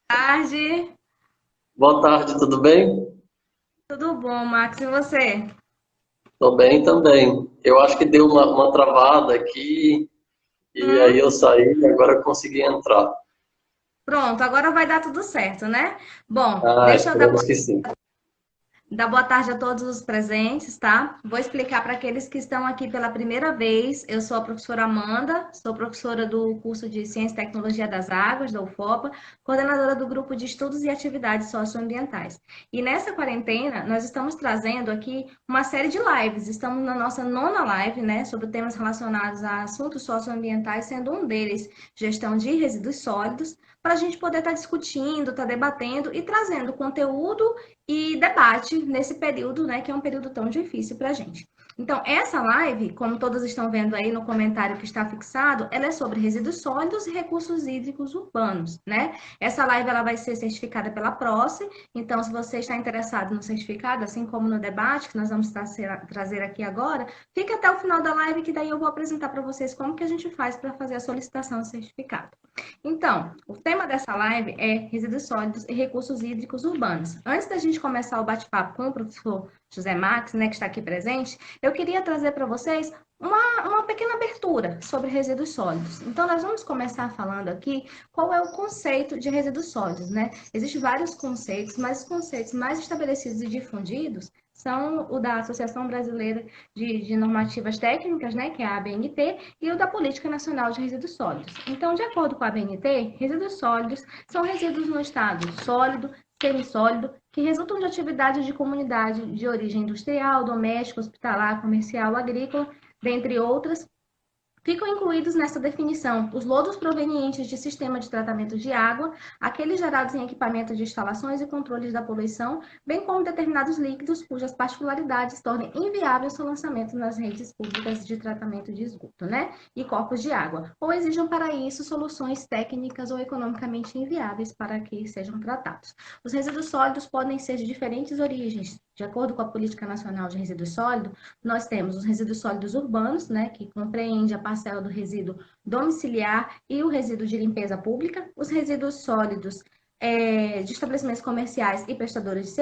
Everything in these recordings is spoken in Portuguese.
Tarde, Boa tarde, tudo bem? tudo bom, Max? E você? Tô bem também. Eu acho que deu uma travada aqui e aí Hum? eu saí e agora eu consegui entrar. Pronto, agora vai dar tudo certo, né? Bom, Ah, deixa eu dar esperamos que sim. Dá boa tarde a todos os presentes, tá? Vou explicar para aqueles que estão aqui pela primeira vez. Eu sou a professora Amanda, sou professora do curso de Ciência e Tecnologia das Águas, da UFOPA, coordenadora do grupo de estudos e atividades socioambientais. E nessa quarentena, nós estamos trazendo aqui uma série de lives. Estamos na nossa nona live, né, sobre temas relacionados a assuntos socioambientais, sendo um deles gestão de resíduos sólidos, para a gente poder estar discutindo, estar debatendo e trazendo conteúdo e debate nesse período, né, que é um período tão difícil para a gente. Então, essa live, como todos estão vendo aí no comentário que está fixado, ela é sobre resíduos sólidos e recursos hídricos urbanos, né? Essa live ela vai ser certificada pela PROCE, então se você está interessado no certificado, assim como no debate que nós vamos trazer aqui agora, fique até o final da live que daí eu vou apresentar para vocês como que a gente faz para fazer a solicitação do certificado. Então, o tema dessa live é resíduos sólidos e recursos hídricos urbanos. Antes da gente começar o bate-papo com o professor José Max, né, que está aqui presente, eu queria trazer para vocês uma pequena abertura sobre resíduos sólidos. Então, nós vamos começar falando aqui qual é o conceito de resíduos sólidos, né? Existem vários conceitos, mas os conceitos mais estabelecidos e difundidos são o da Associação Brasileira de Normativas Técnicas, né, que é a ABNT, e o da Política Nacional de Resíduos Sólidos. Então, de acordo com a ABNT, resíduos sólidos são resíduos no estado sólido, semissólido, que resultam de atividades de comunidade de origem industrial, doméstica, hospitalar, comercial, agrícola, dentre outras, ficam incluídos nessa definição os lodos provenientes de sistema de tratamento de água, aqueles gerados em equipamentos de instalações e controles da poluição, bem como determinados líquidos cujas particularidades tornem inviável o seu lançamento nas redes públicas de tratamento de esgoto, né? E corpos de água, ou exijam para isso soluções técnicas ou economicamente inviáveis para que sejam tratados. Os resíduos sólidos podem ser de diferentes origens. De acordo com a Política Nacional de Resíduos Sólidos, nós temos os resíduos sólidos urbanos, né, que compreende a parcela do resíduo domiciliar e o resíduo de limpeza pública, os resíduos sólidos de estabelecimentos comerciais e prestadores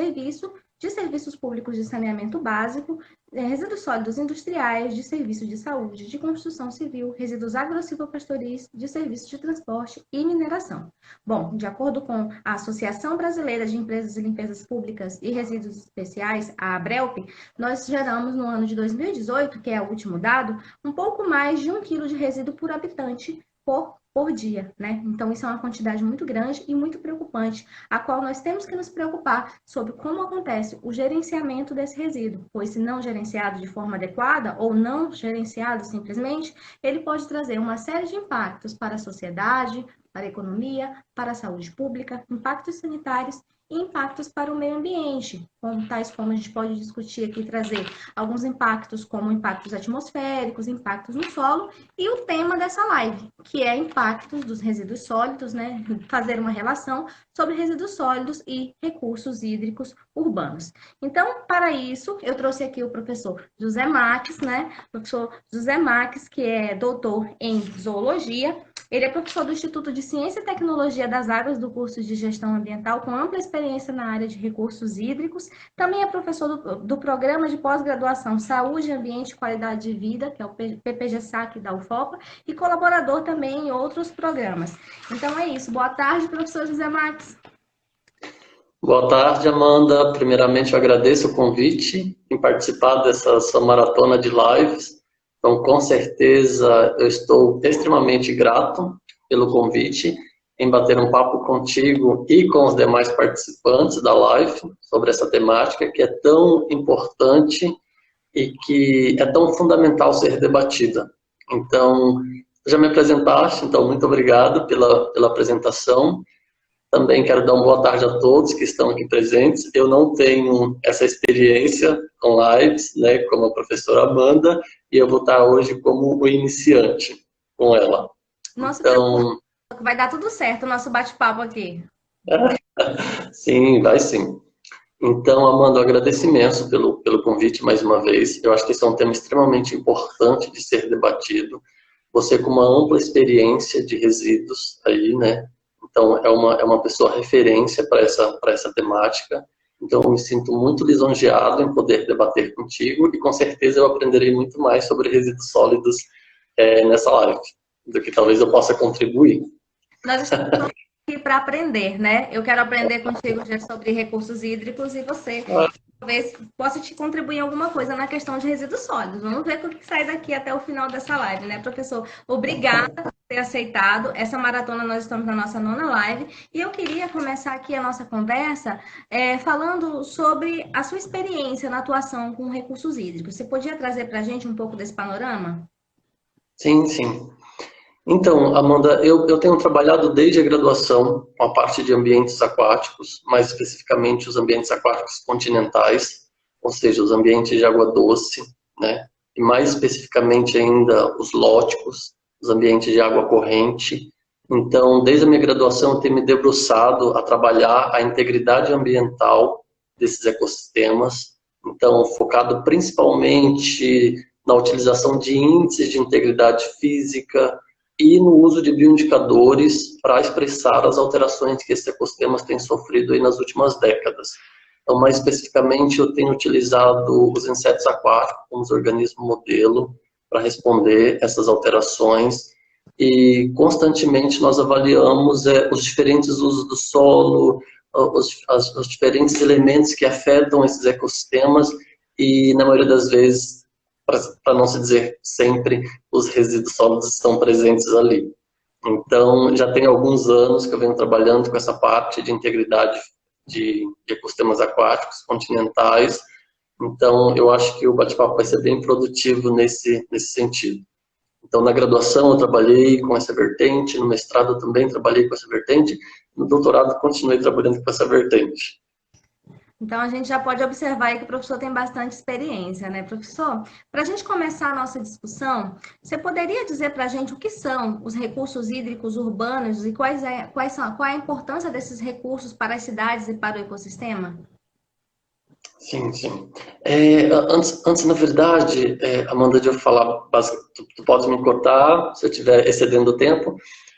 de serviços públicos de saneamento básico, resíduos sólidos industriais, de serviços de saúde, de construção civil, resíduos agro-silvopastoris, de serviços de transporte e mineração. Bom, de acordo com a Associação Brasileira de Empresas de Limpezas Públicas e Resíduos Especiais, a ABRELP, nós geramos no ano de 2018, que é o último dado, um pouco mais de 1 quilo de resíduo por habitante por dia, né? Então, isso é uma quantidade muito grande e muito preocupante, a qual nós temos que nos preocupar sobre como acontece o gerenciamento desse resíduo, pois se não gerenciado de forma adequada ou não gerenciado simplesmente, ele pode trazer uma série de impactos para a sociedade, para a economia, para a saúde pública, impactos sanitários e impactos para o meio ambiente, tais como a gente pode discutir aqui, trazer alguns impactos, como impactos atmosféricos, impactos no solo, e o tema dessa live, que é impactos dos resíduos sólidos, né? Fazer uma relação sobre resíduos sólidos e recursos hídricos urbanos. Então, para isso, eu trouxe aqui o professor José Max, né? O professor José Max, que é doutor em zoologia. Ele é professor do Instituto de Ciência e Tecnologia das Águas do curso de Gestão Ambiental, com ampla experiência na área de recursos hídricos. Também é professor do Programa de Pós-Graduação Saúde, Ambiente e Qualidade de Vida, que é o PPG-SAC da UFOPA, e colaborador também em outros programas. Então é isso. Boa tarde, professor José Max. Boa tarde, Amanda. Primeiramente, eu agradeço o convite em participar dessa sua maratona de lives. Então, com certeza, eu estou extremamente grato pelo convite em bater um papo contigo e com os demais participantes da live sobre essa temática que é tão importante e que é tão fundamental ser debatida. Então, já me apresentaste, então muito obrigado pela apresentação. Também quero dar uma boa tarde a todos que estão aqui presentes. Eu não tenho essa experiência com lives, né, como a professora Amanda, e eu vou estar hoje como o iniciante com ela. Não se preocupe, Então, vai dar tudo certo o nosso bate-papo aqui. sim, vai sim. Então, Amanda, eu agradeço imenso pelo convite mais uma vez. Eu acho que esse é um tema extremamente importante de ser debatido. Você com uma ampla experiência de resíduos aí, né? Então, é uma pessoa referência para essa temática. Então, eu me sinto muito lisonjeado em poder debater contigo e, com certeza, eu aprenderei muito mais sobre resíduos sólidos nessa live, do que talvez eu possa contribuir. Nós estamos aqui para aprender, né? Eu quero aprender contigo sobre recursos hídricos e você talvez possa te contribuir em alguma coisa na questão de resíduos sólidos. Vamos ver o que sai daqui até o final dessa live, né, professor? Obrigada por ter aceitado. Essa maratona nós estamos na nossa 9ª live e eu queria começar aqui a nossa conversa falando sobre a sua experiência na atuação com recursos hídricos. Você podia trazer para a gente um pouco desse panorama? Sim, sim. Então, Amanda, eu tenho trabalhado desde a graduação com a parte de ambientes aquáticos, mais especificamente os ambientes aquáticos continentais, ou seja, os ambientes de água doce, né? E mais especificamente ainda os lóticos, os ambientes de água corrente. Então, desde a minha graduação, eu tenho me debruçado a trabalhar a integridade ambiental desses ecossistemas, então, focado principalmente na utilização de índices de integridade física, e no uso de bioindicadores para expressar as alterações que esses ecossistemas têm sofrido aí nas últimas décadas. Então, mais especificamente, eu tenho utilizado os insetos aquáticos como os organismos modelo para responder essas alterações e constantemente nós avaliamos os diferentes usos do solo, os diferentes elementos que afetam esses ecossistemas e, na maioria das vezes, para não se dizer sempre, os resíduos sólidos estão presentes ali. Então, já tem alguns anos que eu venho trabalhando com essa parte de integridade de ecossistemas aquáticos continentais. Então, eu acho que o bate-papo vai ser bem produtivo nesse sentido. Então, na graduação eu trabalhei com essa vertente, no mestrado eu também trabalhei com essa vertente, no doutorado continuei trabalhando com essa vertente. Então, a gente já pode observar aí que o professor tem bastante experiência, né, professor? Para a gente começar a nossa discussão, você poderia dizer para a gente o que são os recursos hídricos urbanos e qual é a importância desses recursos para as cidades e para o ecossistema? Sim, sim. Antes, na verdade, Amanda, de eu falar, tu pode me cortar se eu estiver excedendo o tempo,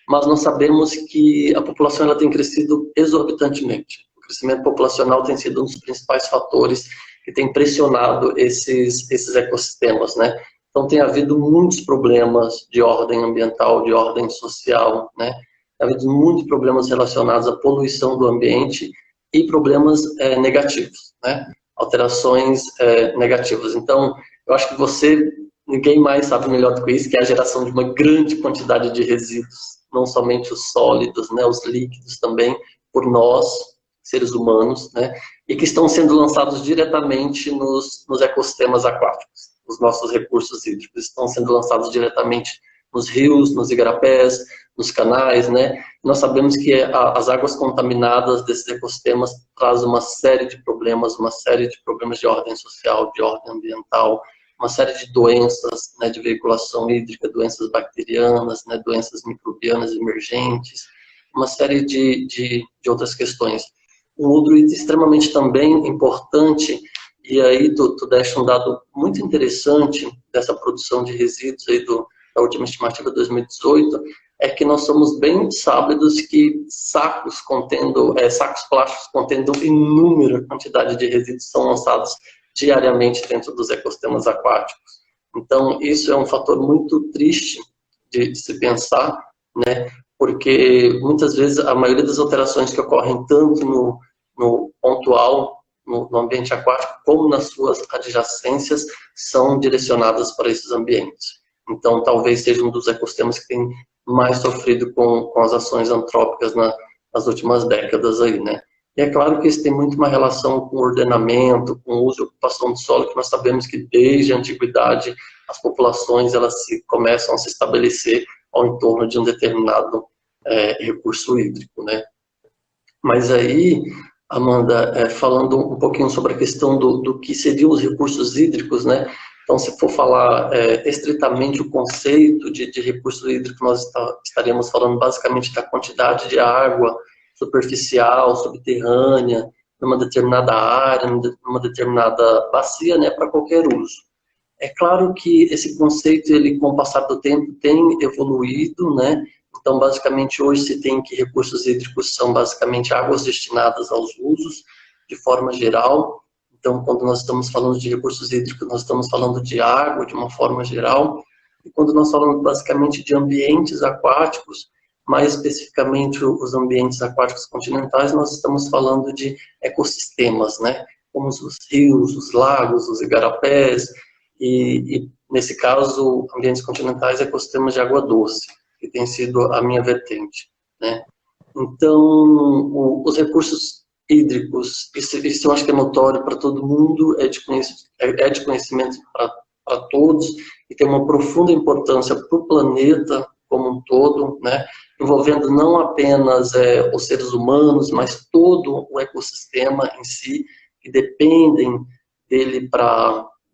mas nós sabemos que a população ela tem crescido exorbitantemente. O crescimento populacional tem sido um dos principais fatores que tem pressionado esses ecossistemas, né? Então, tem havido muitos problemas de ordem ambiental, de ordem social, né? Tem havido muitos problemas relacionados à poluição do ambiente e problemas negativos, né? Alterações negativas. Então, eu acho que ninguém mais sabe melhor do que isso, que é a geração de uma grande quantidade de resíduos, não somente os sólidos, né, os líquidos também, por nós, seres humanos, né, e que estão sendo lançados diretamente nos ecossistemas aquáticos. Os nossos recursos hídricos estão sendo lançados diretamente nos rios, nos igarapés, nos canais, né? Nós sabemos que as águas contaminadas desses ecossistemas trazem uma série de problemas de ordem social, de ordem ambiental, uma série de doenças, né, de veiculação hídrica, doenças bacterianas, né, doenças microbianas emergentes, uma série de outras questões. Um outro item extremamente também importante, e aí tu deixa um dado muito interessante dessa produção de resíduos aí da última estimativa de 2018, é que nós somos bem sábidos que sacos plásticos contendo inúmera quantidade de resíduos são lançados diariamente dentro dos ecossistemas aquáticos. Então, isso é um fator muito triste de se pensar, né? Porque muitas vezes a maioria das alterações que ocorrem tanto no pontual, no ambiente aquático, como nas suas adjacências, são direcionadas para esses ambientes. Então, talvez seja um dos ecossistemas que tem mais sofrido com as ações antrópicas nas últimas décadas aí, né? E é claro que isso tem muito uma relação com ordenamento, com uso e ocupação do solo, que nós sabemos que desde a antiguidade as populações elas começam a se estabelecer ao entorno de um determinado recurso hídrico, né? Mas aí, Amanda, falando um pouquinho sobre a questão do que seriam os recursos hídricos, né? Então, se for falar estritamente o conceito de recurso hídrico, nós estaríamos falando basicamente da quantidade de água superficial, subterrânea, numa determinada área, numa determinada bacia, né, para qualquer uso. É claro que esse conceito, ele, com o passar do tempo, tem evoluído, né? Então, basicamente, hoje se tem que recursos hídricos são basicamente águas destinadas aos usos, de forma geral. Então, quando nós estamos falando de recursos hídricos, nós estamos falando de água, de uma forma geral. E quando nós falamos basicamente de ambientes aquáticos, mais especificamente os ambientes aquáticos continentais, nós estamos falando de ecossistemas, né? Como os rios, os lagos, os igarapés, e nesse caso, ambientes continentais, ecossistemas de água doce, que tem sido a minha vertente, né? Então, os recursos hídricos, isso eu acho que é notório para todo mundo, é de conhecimento para todos, e tem uma profunda importância para o planeta como um todo, né? Envolvendo não apenas os seres humanos, mas todo o ecossistema em si, que dependem dele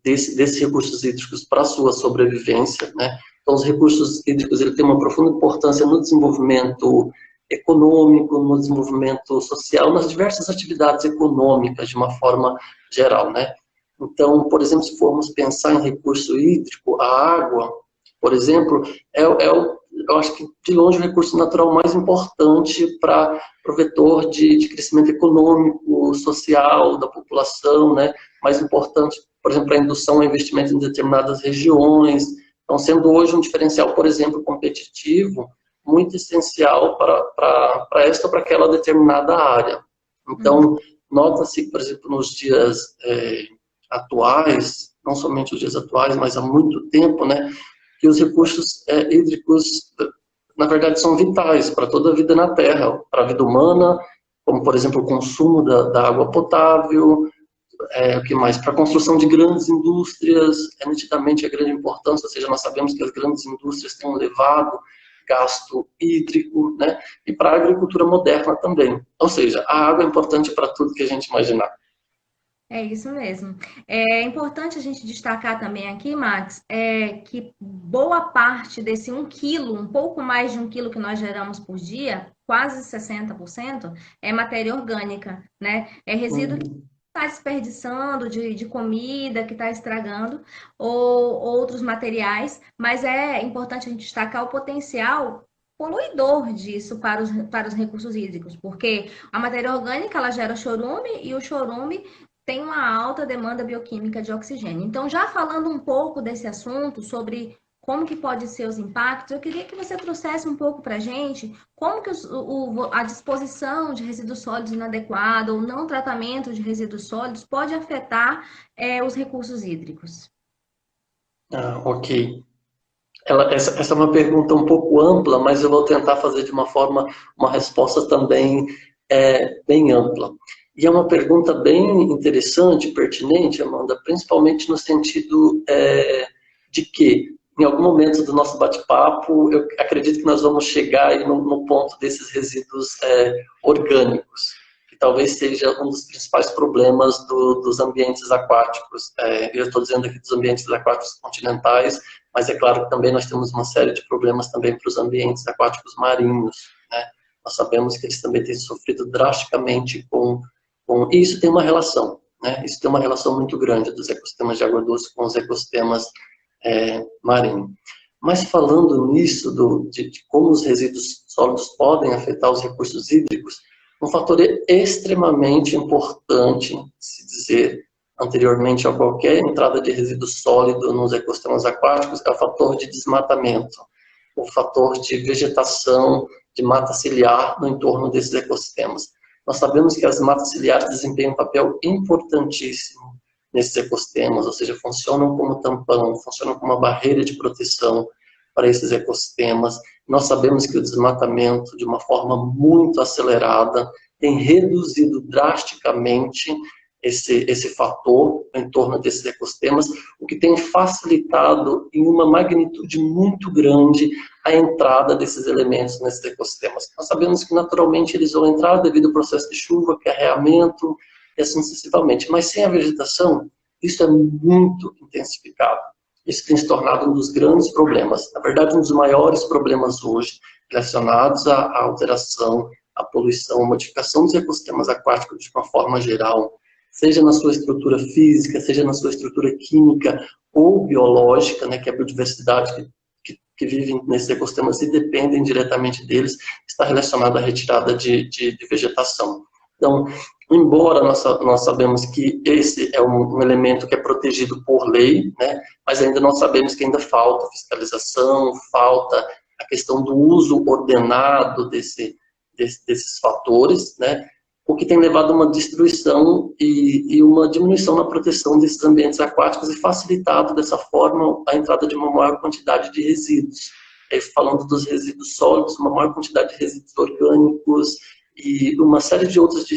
desses recursos hídricos para a sua sobrevivência, né? Então, os recursos hídricos ele tem uma profunda importância no desenvolvimento econômico, no desenvolvimento social, nas diversas atividades econômicas, de uma forma geral, né? Então, por exemplo, se formos pensar em recurso hídrico, a água, por exemplo, eu acho que de longe o recurso natural mais importante para o vetor de crescimento econômico, social da população, né? Mais importante, por exemplo, para a indução a investimento em determinadas regiões. Então, sendo hoje um diferencial, por exemplo, competitivo, muito essencial para esta ou para aquela determinada área. Então, nota-se, por exemplo, nos dias atuais, não somente os dias atuais, mas há muito tempo, né, que os recursos hídricos, na verdade, são vitais para toda a vida na Terra, para a vida humana, como, por exemplo, o consumo da água potável, o que mais? Para a construção de grandes indústrias, nitidamente a grande importância, ou seja, nós sabemos que as grandes indústrias têm um elevado gasto hídrico, né? E para a agricultura moderna também. Ou seja, a água é importante para tudo que a gente imaginar. É isso mesmo. É importante a gente destacar também aqui, Max, que boa parte desse 1 quilo, um pouco mais de 1 quilo que nós geramos por dia, quase 60%, é matéria orgânica, né? É resíduo que está desperdiçando de comida, que está estragando, ou outros materiais, mas é importante a gente destacar o potencial poluidor disso para os recursos hídricos, porque a matéria orgânica ela gera chorume e o chorume tem uma alta demanda bioquímica de oxigênio. Então, já falando um pouco desse assunto, sobre como que pode ser os impactos, eu queria que você trouxesse um pouco para a gente como que a disposição de resíduos sólidos inadequada ou não tratamento de resíduos sólidos pode afetar os recursos hídricos. Ok. Essa é uma pergunta um pouco ampla, mas eu vou tentar fazer de uma resposta também bem ampla. E é uma pergunta bem interessante, pertinente, Amanda, principalmente no sentido de que, em algum momento do nosso bate-papo, eu acredito que nós vamos chegar aí no ponto desses resíduos orgânicos, que talvez seja um dos principais problemas dos ambientes aquáticos. Eu estou dizendo aqui dos ambientes aquáticos continentais, mas é claro que também nós temos uma série de problemas também para os ambientes aquáticos marinhos, né? Nós sabemos que eles também têm sofrido drasticamente e isso tem uma relação, né? Isso tem uma relação muito grande dos ecossistemas de água doce com os ecossistemas marinhos. Mas falando nisso, de como os resíduos sólidos podem afetar os recursos hídricos, um fator extremamente importante, se dizer anteriormente a qualquer entrada de resíduo sólido nos ecossistemas aquáticos, é o fator de desmatamento, o fator de vegetação, de mata ciliar no entorno desses ecossistemas. Nós sabemos que as matas ciliares desempenham um papel importantíssimo nesses ecossistemas, ou seja, funcionam como tampão, funcionam como uma barreira de proteção para esses ecossistemas. Nós sabemos que o desmatamento, de uma forma muito acelerada, tem reduzido drasticamente esse fator em torno desses ecossistemas, o que tem facilitado em uma magnitude muito grande a entrada desses elementos nesses ecossistemas. Nós sabemos que naturalmente eles vão entrar devido ao processo de chuva, carreamento, e assim sucessivamente. Mas sem a vegetação, isso é muito intensificado. Isso tem se tornado um dos grandes problemas. Na verdade, um dos maiores problemas hoje relacionados à alteração, à poluição, à modificação dos ecossistemas aquáticos de uma forma geral, seja na sua estrutura física, seja na sua estrutura química ou biológica, né, que é a biodiversidade que que vivem nesses ecossistemas e dependem diretamente deles, está relacionado à retirada de vegetação. Então, embora nós sabemos que esse é um elemento que é protegido por lei, né, mas ainda nós sabemos que ainda falta fiscalização, falta a questão do uso ordenado desses fatores, né, o que tem levado a uma destruição e uma diminuição na proteção desses ambientes aquáticos e facilitado, dessa forma, a entrada de uma maior quantidade de resíduos. Falando dos resíduos sólidos, uma maior quantidade de resíduos orgânicos e uma série de outros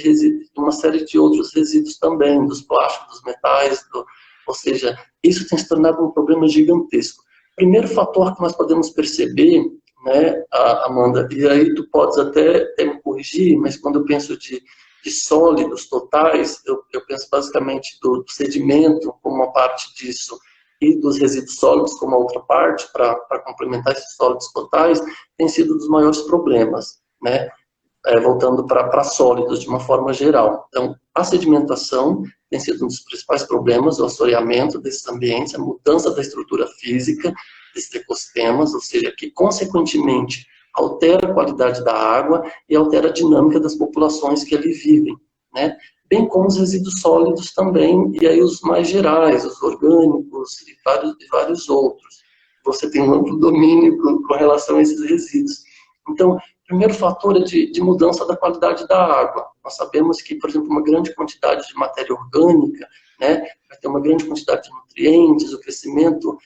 resíduos também, dos plásticos, dos metais, ou seja, isso tem se tornado um problema gigantesco. Primeiro fator que nós podemos perceber, né, Amanda, e aí tu podes até me corrigir, mas quando eu penso de sólidos totais, eu penso basicamente do sedimento como uma parte disso e dos resíduos sólidos como a outra parte, para complementar esses sólidos totais, tem sido um dos maiores problemas, né? Voltando para sólidos de uma forma geral. Então, a sedimentação tem sido um dos principais problemas, o assoreamento desses ambientes, a mudança da estrutura física desses ecossistemas, ou seja, que consequentemente altera a qualidade da água e altera a dinâmica das populações que ali vivem, né? Bem como os resíduos sólidos também, e aí os mais gerais, os orgânicos e vários outros. Você tem um amplo domínio com relação a esses resíduos. Então, o primeiro fator é de mudança da qualidade da água. Nós sabemos que, por exemplo, uma grande quantidade de matéria orgânica, né, vai ter uma grande quantidade de nutrientes, o crescimento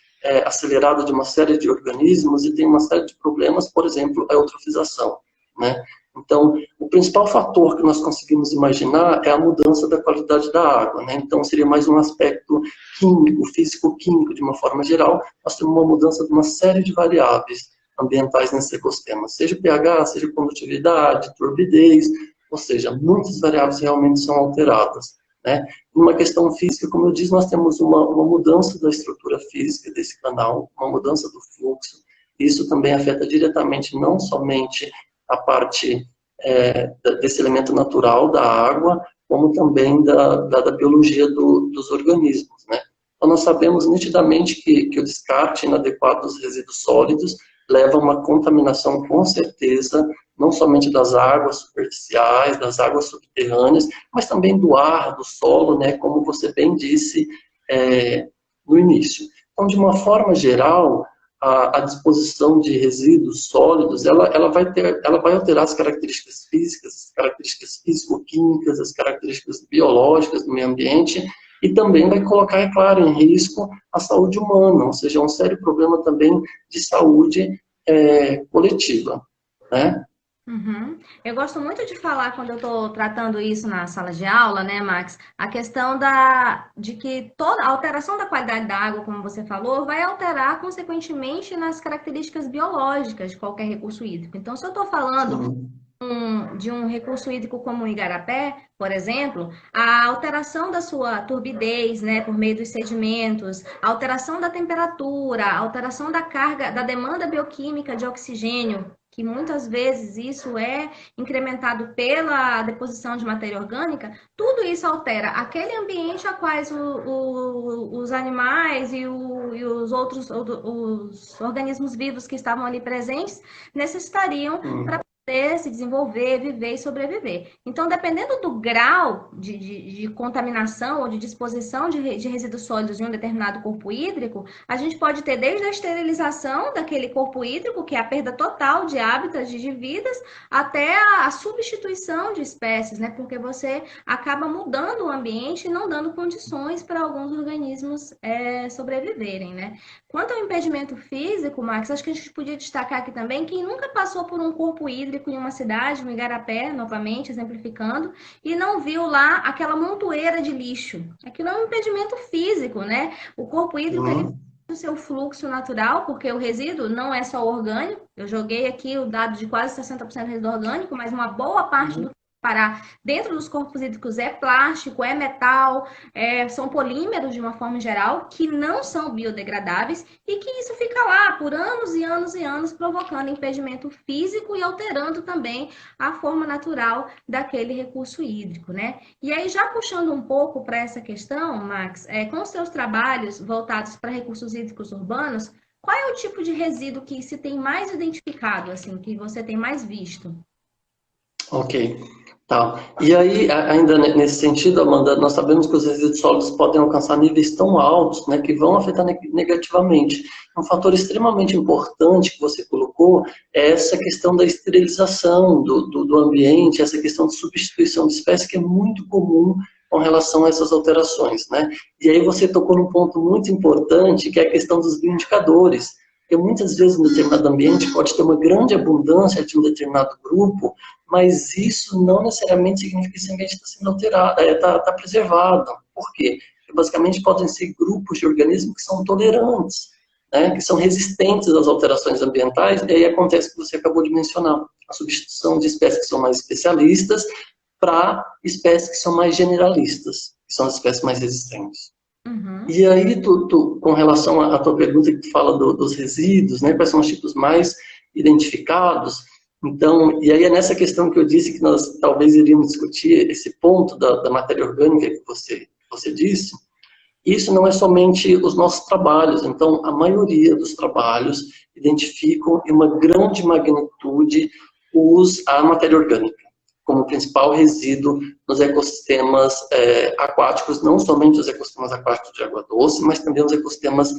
acelerado de uma série de organismos e tem uma série de problemas, por exemplo, a eutrofização, né? Então, o principal fator que nós conseguimos imaginar é a mudança da qualidade da água, né? Então, seria mais um aspecto químico, físico-químico, de uma forma geral. Nós temos uma mudança de uma série de variáveis ambientais nesse ecossistema, seja pH, seja condutividade, turbidez, ou seja, muitas variáveis realmente são alteradas, né? Numa questão física, como eu disse, nós temos uma mudança da estrutura física desse canal, uma mudança do fluxo. Isso também afeta diretamente não somente a parte desse elemento natural da água, como também da biologia dos organismos, né? Então, nós sabemos nitidamente que o descarte inadequado dos resíduos sólidos leva a uma contaminação, com certeza, não somente das águas superficiais, das águas subterrâneas, mas também do ar, do solo, né, como você bem disse no início. Então, de uma forma geral, a disposição de resíduos sólidos, ela vai alterar as características físicas, as características físico-químicas, as características biológicas do meio ambiente, e também vai colocar, é claro, em risco a saúde humana, ou seja, um sério problema também de saúde coletiva, né? Uhum. Eu gosto muito de falar, quando eu estou tratando isso na sala de aula, né, Max, a questão de que toda a alteração da qualidade da água, como você falou, vai alterar, consequentemente, nas características biológicas de qualquer recurso hídrico. Então, se eu estou falando Sim. de um recurso hídrico como o igarapé, por exemplo, a alteração da sua turbidez, né, por meio dos sedimentos, a alteração da temperatura, a alteração da carga, da demanda bioquímica de oxigênio, que muitas vezes isso é incrementado pela deposição de matéria orgânica, tudo isso altera aquele ambiente a quais os animais e os outros os organismos vivos que estavam ali presentes necessitariam para se desenvolver, viver e sobreviver. Então, dependendo do grau de contaminação ou de disposição de resíduos sólidos em um determinado corpo hídrico, a gente pode ter desde a esterilização daquele corpo hídrico, que é a perda total de hábitats de vidas, até a substituição de espécies, né? Porque você acaba mudando o ambiente e não dando condições para alguns organismos sobreviverem, né? Quanto ao impedimento físico, Max, acho que a gente podia destacar aqui também quem nunca passou por um corpo hídrico em uma cidade, no Igarapé, novamente, exemplificando, e não viu lá aquela montoeira de lixo. Aquilo é um impedimento físico, né? O corpo hídrico, ele tem o seu fluxo natural, porque o resíduo não é só orgânico. Eu joguei aqui o dado de quase 60% de resíduo orgânico, mas uma boa parte do parar dentro dos corpos hídricos é plástico, é metal, são polímeros de uma forma geral que não são biodegradáveis e que isso fica lá por anos e anos e anos provocando impedimento físico e alterando também a forma natural daquele recurso hídrico, né? E aí já puxando um pouco para essa questão, Max, com os seus trabalhos voltados para recursos hídricos urbanos, Qual é o tipo de resíduo que se tem mais identificado, assim, que você tem mais visto? Ok, tá. E aí, ainda nesse sentido, Amanda, nós sabemos que os resíduos sólidos podem alcançar níveis tão altos, né, que vão afetar negativamente. Um fator extremamente importante que você colocou é essa questão da esterilização do ambiente, essa questão de substituição de espécies, que é muito comum com relação a essas alterações, né? E aí você tocou num ponto muito importante, que é a questão dos bioindicadores. Porque muitas vezes, em determinado ambiente, pode ter uma grande abundância de um determinado grupo, mas isso não necessariamente significa que esse ambiente está sendo alterado, está preservado. Por quê? Porque basicamente podem ser grupos de organismos que são tolerantes, né, que são resistentes às alterações ambientais, e aí acontece o que você acabou de mencionar, a substituição de espécies que são mais especialistas para espécies que são mais generalistas, que são as espécies mais resistentes. Uhum. E aí, com relação à tua pergunta que tu fala dos resíduos, né, quais são os tipos mais identificados, então, e aí é nessa questão que eu disse que nós talvez iríamos discutir esse ponto da matéria orgânica que você disse. Isso não é somente os nossos trabalhos, então a maioria dos trabalhos identificam em uma grande magnitude a matéria orgânica como principal resíduo nos ecossistemas aquáticos, não somente os ecossistemas aquáticos de água doce, mas também os ecossistemas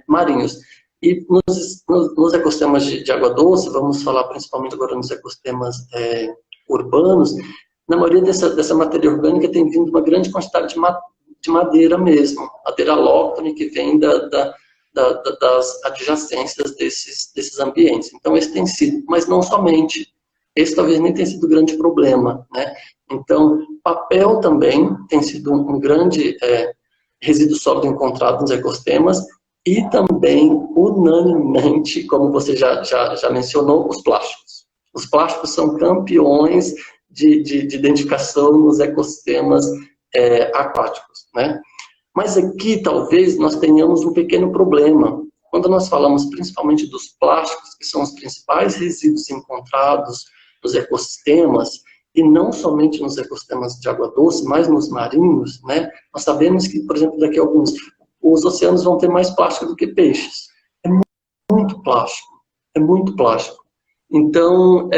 marinhos. E nos ecossistemas de água doce, vamos falar principalmente agora nos ecossistemas urbanos, na maioria dessa matéria orgânica tem vindo uma grande quantidade de madeira mesmo, madeira alóctone que vem das adjacências desses ambientes. Então, esse tem sido, mas não somente. Esse talvez nem tenha sido o grande problema, né? Então, papel também tem sido um grande resíduo sólido encontrado nos ecossistemas e também, unanimemente, como você já mencionou, os plásticos. Os plásticos são campeões de identificação nos ecossistemas aquáticos, né? Mas aqui, talvez, nós tenhamos um pequeno problema. Quando nós falamos principalmente dos plásticos, que são os principais resíduos encontrados nos ecossistemas, e não somente nos ecossistemas de água doce, mas nos marinhos, né? Nós sabemos que, por exemplo, daqui a alguns, os oceanos vão ter mais plástico do que peixes. É muito plástico, é muito plástico. Então,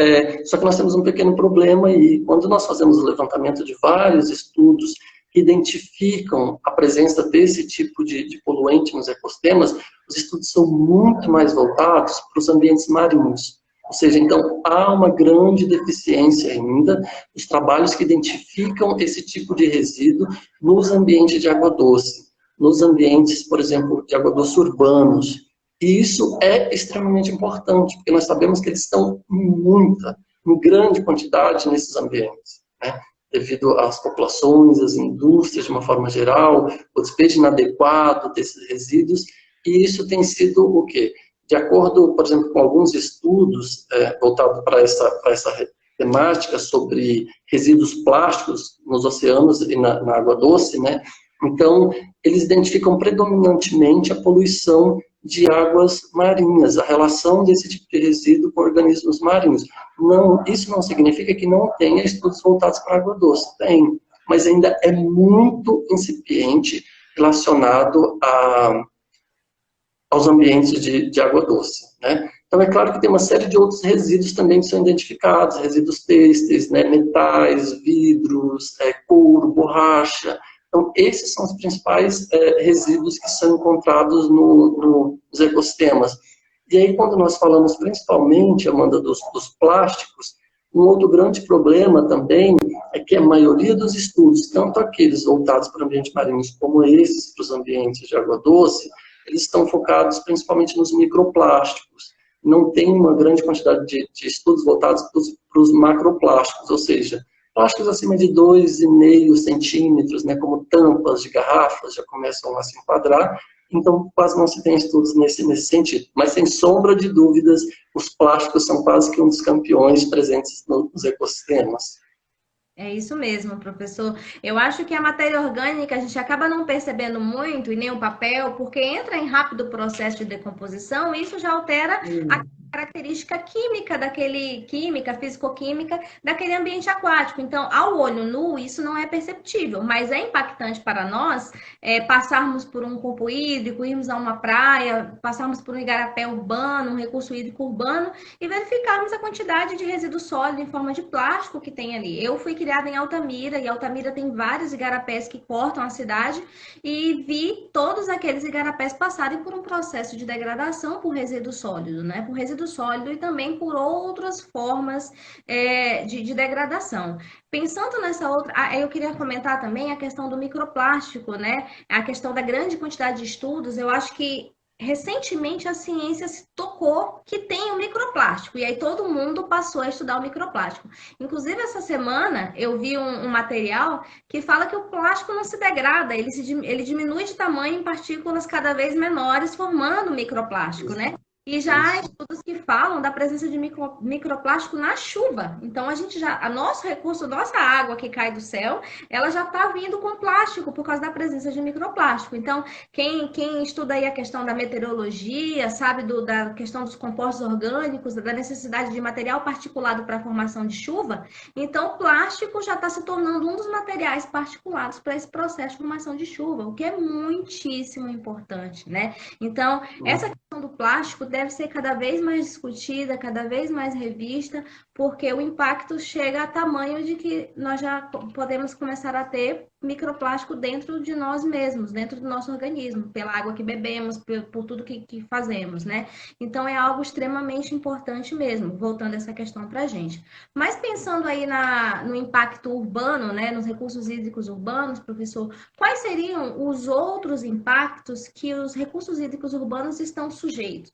só que nós temos um pequeno problema e quando nós fazemos o levantamento de vários estudos que identificam a presença desse tipo de poluente nos ecossistemas, os estudos são muito mais voltados para os ambientes marinhos. Ou seja, então, há uma grande deficiência ainda nos trabalhos que identificam esse tipo de resíduo nos ambientes de água doce, nos ambientes, por exemplo, de água doce urbanos. E isso é extremamente importante, porque nós sabemos que eles estão em grande quantidade nesses ambientes, né? Devido às populações, às indústrias de uma forma geral, o despejo inadequado desses resíduos, e isso tem sido o quê? De acordo, por exemplo, com alguns estudos voltados para essa temática sobre resíduos plásticos nos oceanos e na água doce, né? Então, eles identificam predominantemente a poluição de águas marinhas, a relação desse tipo de resíduo com organismos marinhos. Não, isso não significa que não tenha estudos voltados para a água doce, tem, mas ainda é muito incipiente relacionado aos ambientes de água doce, né? Então, é claro que tem uma série de outros resíduos também que são identificados, resíduos têxteis, né, metais, vidros, couro, borracha. Então, esses são os principais resíduos que são encontrados nos ecossistemas. E aí, quando nós falamos principalmente, Amanda, dos plásticos, um outro grande problema também é que a maioria dos estudos, tanto aqueles voltados para ambientes marinhos como esses para os ambientes de água doce, eles estão focados principalmente nos microplásticos. Não tem uma grande quantidade de estudos voltados para os macroplásticos, ou seja, plásticos acima de 2,5 centímetros, né, como tampas de garrafas, já começam a se enquadrar, então quase não se tem estudos nesse sentido. Mas, sem sombra de dúvidas, os plásticos são quase que um dos campeões presentes nos ecossistemas. É isso mesmo, professor. Eu acho que a matéria orgânica a gente acaba não percebendo muito, e nem o papel, porque entra em rápido processo de decomposição e isso já altera característica química, físico-química daquele ambiente aquático. Então, ao olho nu, isso não é perceptível, mas é impactante para nós passarmos por um corpo hídrico, irmos a uma praia, passarmos por um igarapé urbano, um recurso hídrico urbano e verificarmos a quantidade de resíduo sólido em forma de plástico que tem ali. Eu fui criada em Altamira e Altamira tem vários igarapés que cortam a cidade e vi todos aqueles igarapés passarem por um processo de degradação por resíduo sólido, né? Por resíduo sólido e também por outras formas de degradação. Pensando nessa outra, eu queria comentar também a questão do microplástico, né? A questão da grande quantidade de estudos. Eu acho que recentemente a ciência se tocou que tem o microplástico, e aí todo mundo passou a estudar o microplástico. Inclusive, essa semana eu vi um material que fala que o plástico não se degrada, ele diminui de tamanho em partículas cada vez menores, formando microplástico, né? E já há estudos que falam da presença de microplástico na chuva. Então, nosso recurso, nossa água que cai do céu, ela já está vindo com plástico por causa da presença de microplástico. Então, quem estuda aí a questão da meteorologia, sabe da questão dos compostos orgânicos, da necessidade de material particulado para a formação de chuva, então o plástico já está se tornando um dos materiais particulados para esse processo de formação de chuva, o que é muitíssimo importante, né? Então, essa questão do plástico deve ser cada vez mais discutida, cada vez mais revista, porque o impacto chega a tamanho de que nós já podemos começar a ter microplástico dentro de nós mesmos, dentro do nosso organismo, pela água que bebemos, por tudo que fazemos, né? Então é algo extremamente importante mesmo, voltando essa questão para a gente. Mas pensando aí no impacto urbano, né, nos recursos hídricos urbanos, professor, quais seriam os outros impactos que os recursos hídricos urbanos estão sujeitos?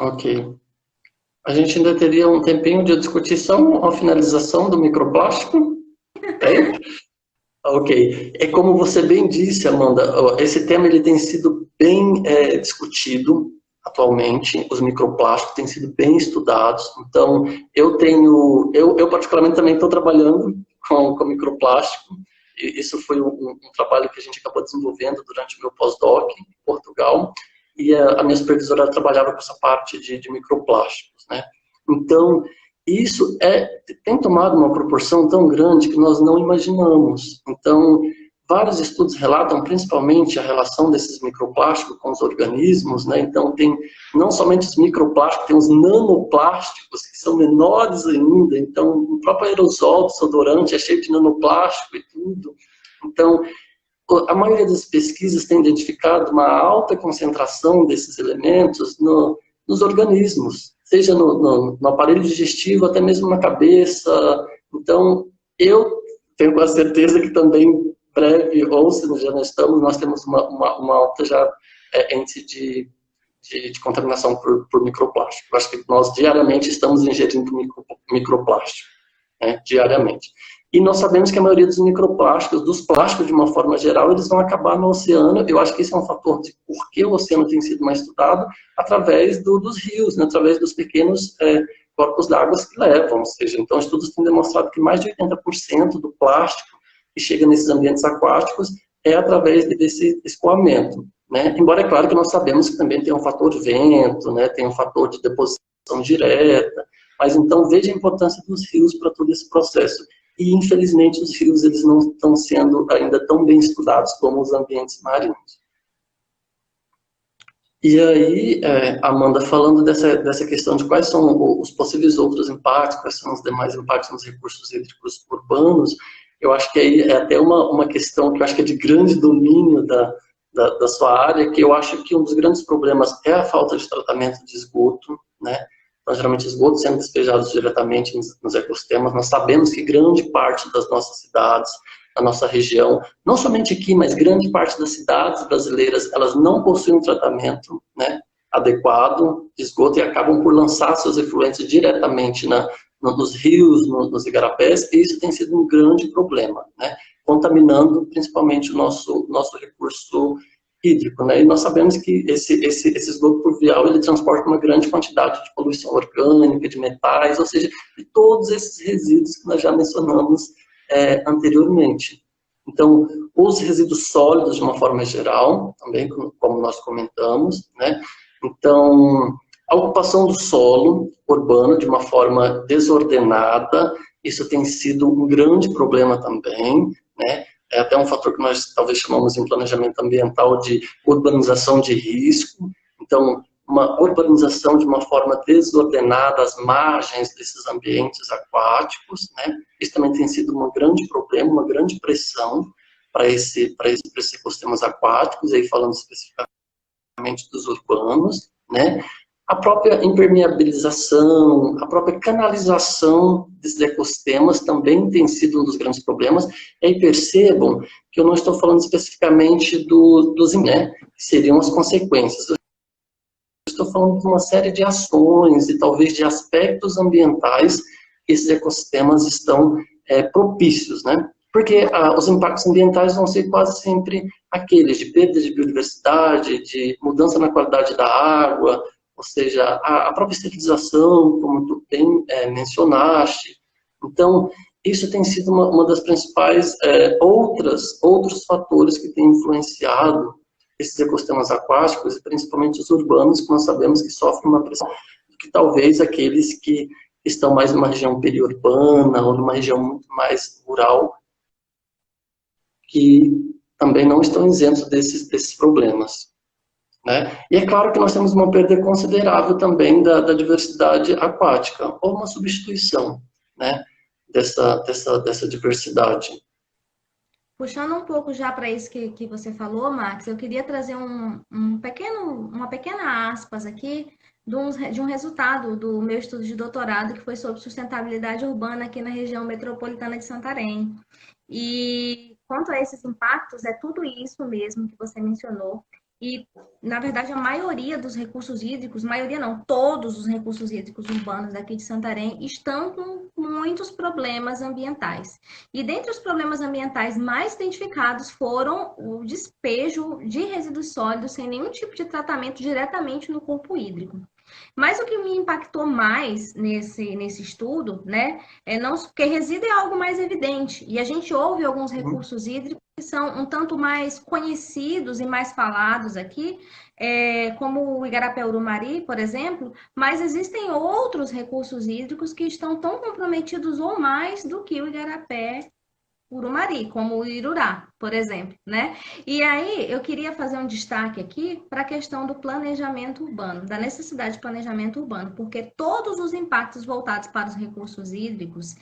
Ok. A gente ainda teria um tempinho de discussão à finalização do microplástico? É? Ok. É como você bem disse, Amanda, esse tema ele tem sido bem discutido atualmente, os microplásticos têm sido bem estudados, então eu particularmente também estou trabalhando com microplástico, e isso foi um trabalho que a gente acabou desenvolvendo durante o meu pós-doc em Portugal, e a minha supervisora trabalhava com essa parte de microplásticos, né? Então, isso tem tomado uma proporção tão grande que nós não imaginamos. Então, vários estudos relatam principalmente a relação desses microplásticos com os organismos, né? Então, tem não somente os microplásticos, tem os nanoplásticos, que são menores ainda. Então, o próprio aerosol, desodorante, é cheio de nanoplástico e tudo. Então, a maioria das pesquisas tem identificado uma alta concentração desses elementos nos organismos, seja no aparelho digestivo, até mesmo na cabeça. Então, eu tenho quase certeza que também breve, ou se já não estamos, nós temos uma alta já índice de contaminação por microplástico. Eu acho que nós diariamente estamos ingerindo microplástico, né, diariamente. E nós sabemos que a maioria dos microplásticos, dos plásticos de uma forma geral, eles vão acabar no oceano. Eu acho que esse é um fator de por que o oceano tem sido mais estudado, através dos rios, né, através dos pequenos corpos d'água que levam. Ou seja, então estudos têm demonstrado que mais de 80% do plástico que chega nesses ambientes aquáticos é através desse escoamento, né? Embora é claro que nós sabemos que também tem um fator de vento, né, tem um fator de deposição direta, mas então veja a importância dos rios para todo esse processo. E, infelizmente, os rios eles não estão sendo ainda tão bem estudados como os ambientes marinhos. E aí, Amanda, falando dessa questão de quais são os possíveis outros impactos, quais são os demais impactos nos recursos hídricos urbanos, eu acho que aí é até uma questão que eu acho que é de grande domínio da sua área, que eu acho que um dos grandes problemas é a falta de tratamento de esgoto, né? Então, geralmente, esgotos sendo despejados diretamente nos ecossistemas. Nós sabemos que grande parte das nossas cidades, da nossa região, não somente aqui, mas grande parte das cidades brasileiras, elas não possuem um tratamento, né, adequado de esgoto e acabam por lançar seus efluentes diretamente nos rios, nos igarapés, e isso tem sido um grande problema, né, contaminando principalmente o nosso recurso hídrico, né? E nós sabemos que esse esgoto pluvial ele transporta uma grande quantidade de poluição orgânica, de metais, ou seja, de todos esses resíduos que nós já mencionamos anteriormente. Então, os resíduos sólidos, de uma forma geral, também, como nós comentamos, né? Então, a ocupação do solo urbano de uma forma desordenada, isso tem sido um grande problema também, né? É até um fator que nós talvez chamamos em planejamento ambiental de urbanização de risco. Então, uma urbanização de uma forma desordenada às margens desses ambientes aquáticos, né? Isso também tem sido um grande problema, uma grande pressão para esses ecossistemas aquáticos, aí falando especificamente dos urbanos, né? A própria impermeabilização, a própria canalização desses ecossistemas também tem sido um dos grandes problemas. E aí percebam que eu não estou falando especificamente dos, né, que seriam as consequências. Eu estou falando de uma série de ações e talvez de aspectos ambientais que esses ecossistemas estão propícios, né? Porque os impactos ambientais vão ser quase sempre aqueles de perda de biodiversidade, de mudança na qualidade da água, ou seja, a própria esterilização, como tu bem mencionaste. Então, isso tem sido uma das principais outros fatores que têm influenciado esses ecossistemas aquáticos, e principalmente os urbanos, que nós sabemos que sofrem uma pressão, que talvez aqueles que estão mais numa região periurbana ou numa região muito mais rural, que também não estão isentos desses problemas. Né? E é claro que nós temos uma perda considerável também da diversidade aquática, ou uma substituição, né, dessa diversidade. Puxando um pouco já para isso que você falou, Max, eu queria trazer uma pequena aspas aqui de um resultado do meu estudo de doutorado, que foi sobre sustentabilidade urbana aqui na região metropolitana de Santarém. E quanto a esses impactos, é tudo isso mesmo que você mencionou. E, na verdade, a maioria dos recursos hídricos, maioria não, todos os recursos hídricos urbanos daqui de Santarém estão com muitos problemas ambientais. E dentre os problemas ambientais mais identificados foram o despejo de resíduos sólidos sem nenhum tipo de tratamento diretamente no corpo hídrico. Mas o que me impactou mais nesse estudo, né, não porque resíduo é algo mais evidente. E a gente ouve alguns recursos hídricos que são um tanto mais conhecidos e mais falados aqui, como o Igarapé-Urumari, por exemplo, mas existem outros recursos hídricos que estão tão comprometidos ou mais do que o Igarapé Urumari, como o Irurá, por exemplo, né? E aí eu queria fazer um destaque aqui para a questão do planejamento urbano, da necessidade de planejamento urbano, porque todos os impactos voltados para os recursos hídricos,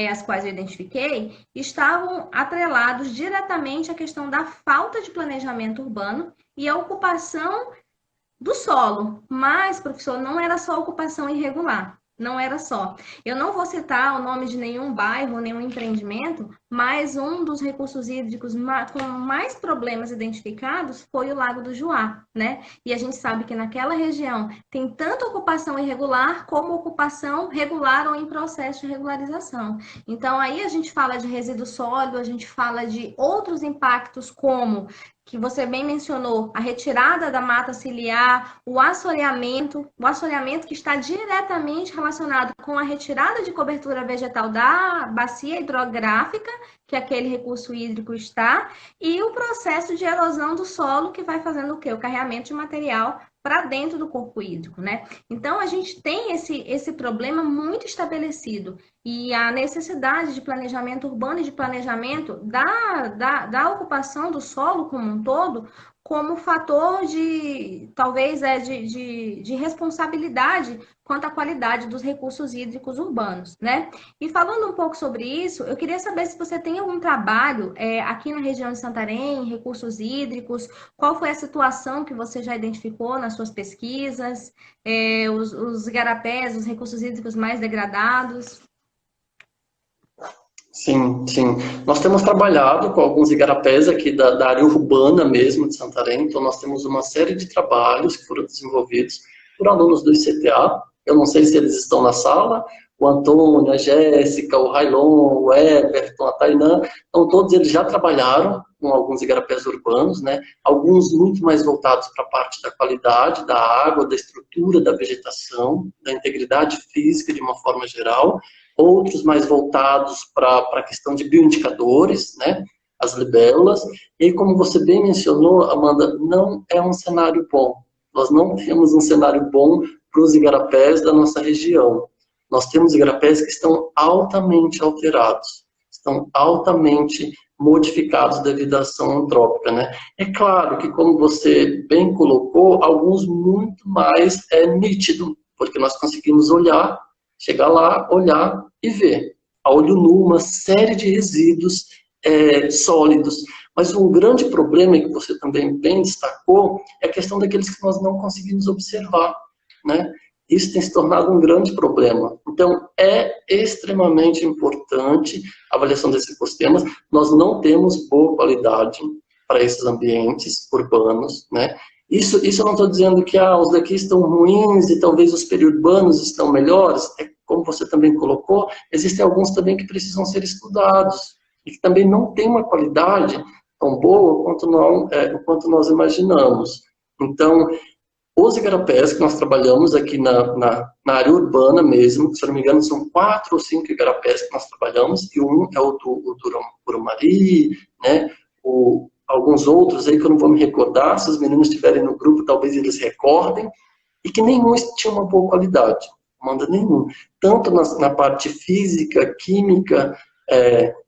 as quais eu identifiquei, estavam atrelados diretamente à questão da falta de planejamento urbano e a ocupação do solo. Mas, professor, não era só ocupação irregular. Não era só. Eu não vou citar o nome de nenhum bairro, nenhum empreendimento, mas um dos recursos hídricos com mais problemas identificados foi o Lago do Juá, né? E a gente sabe que naquela região tem tanto ocupação irregular como ocupação regular ou em processo de regularização. Então, aí a gente fala de resíduo sólido, a gente fala de outros impactos como que você bem mencionou, a retirada da mata ciliar, o assoreamento que está diretamente relacionado com a retirada de cobertura vegetal da bacia hidrográfica, que aquele recurso hídrico está, e o processo de erosão do solo, que vai fazendo o quê? O carregamento de material para dentro do corpo hídrico, né? Então, a gente tem esse problema muito estabelecido e a necessidade de planejamento urbano e de planejamento da ocupação do solo como um todo, como fator de, talvez, de responsabilidade quanto à qualidade dos recursos hídricos urbanos, né? E falando um pouco sobre isso, eu queria saber se você tem algum trabalho aqui na região de Santarém, recursos hídricos, qual foi a situação que você já identificou nas suas pesquisas, os igarapés, os recursos hídricos mais degradados? Sim, sim. Nós temos trabalhado com alguns igarapés aqui da área urbana mesmo de Santarém, então nós temos uma série de trabalhos que foram desenvolvidos por alunos do ICTA. Eu não sei se eles estão na sala, o Antônio, a Jéssica, o Railon, o Everton, a Tainã, então todos eles já trabalharam com alguns igarapés urbanos, né? Alguns muito mais voltados para a parte da qualidade da água, da estrutura da vegetação, da integridade física de uma forma geral, outros mais voltados para a questão de bioindicadores, né? As libélulas, e como você bem mencionou, Amanda, não é um cenário bom, nós não temos um cenário bom para os igarapés da nossa região. Nós temos igarapés que estão altamente alterados, estão altamente modificados devido à ação antrópica, né? É claro que, como você bem colocou, alguns muito mais nítido, porque nós conseguimos olhar, chegar lá, olhar e ver. A olho nu, uma série de resíduos sólidos. Mas um grande problema, que você também bem destacou, é a questão daqueles que nós não conseguimos observar, né? Isso tem se tornado um grande problema. Então, é extremamente importante a avaliação desses ecossistemas. Nós não temos boa qualidade para esses ambientes urbanos, né? Isso eu não estou dizendo que os daqui estão ruins e talvez os periurbanos estão melhores. Como você também colocou, existem alguns também que precisam ser estudados e que também não têm uma qualidade tão boa quanto nós imaginamos. Então, os igarapés que nós trabalhamos aqui na área urbana mesmo, se não me engano, são 4 ou 5 igarapés que nós trabalhamos, e um é o do Urumari, né? Alguns outros aí que eu não vou me recordar, se os meninos estiverem no grupo, talvez eles recordem, e que nenhum tinha uma boa qualidade, manda nenhum. Tanto na parte física, química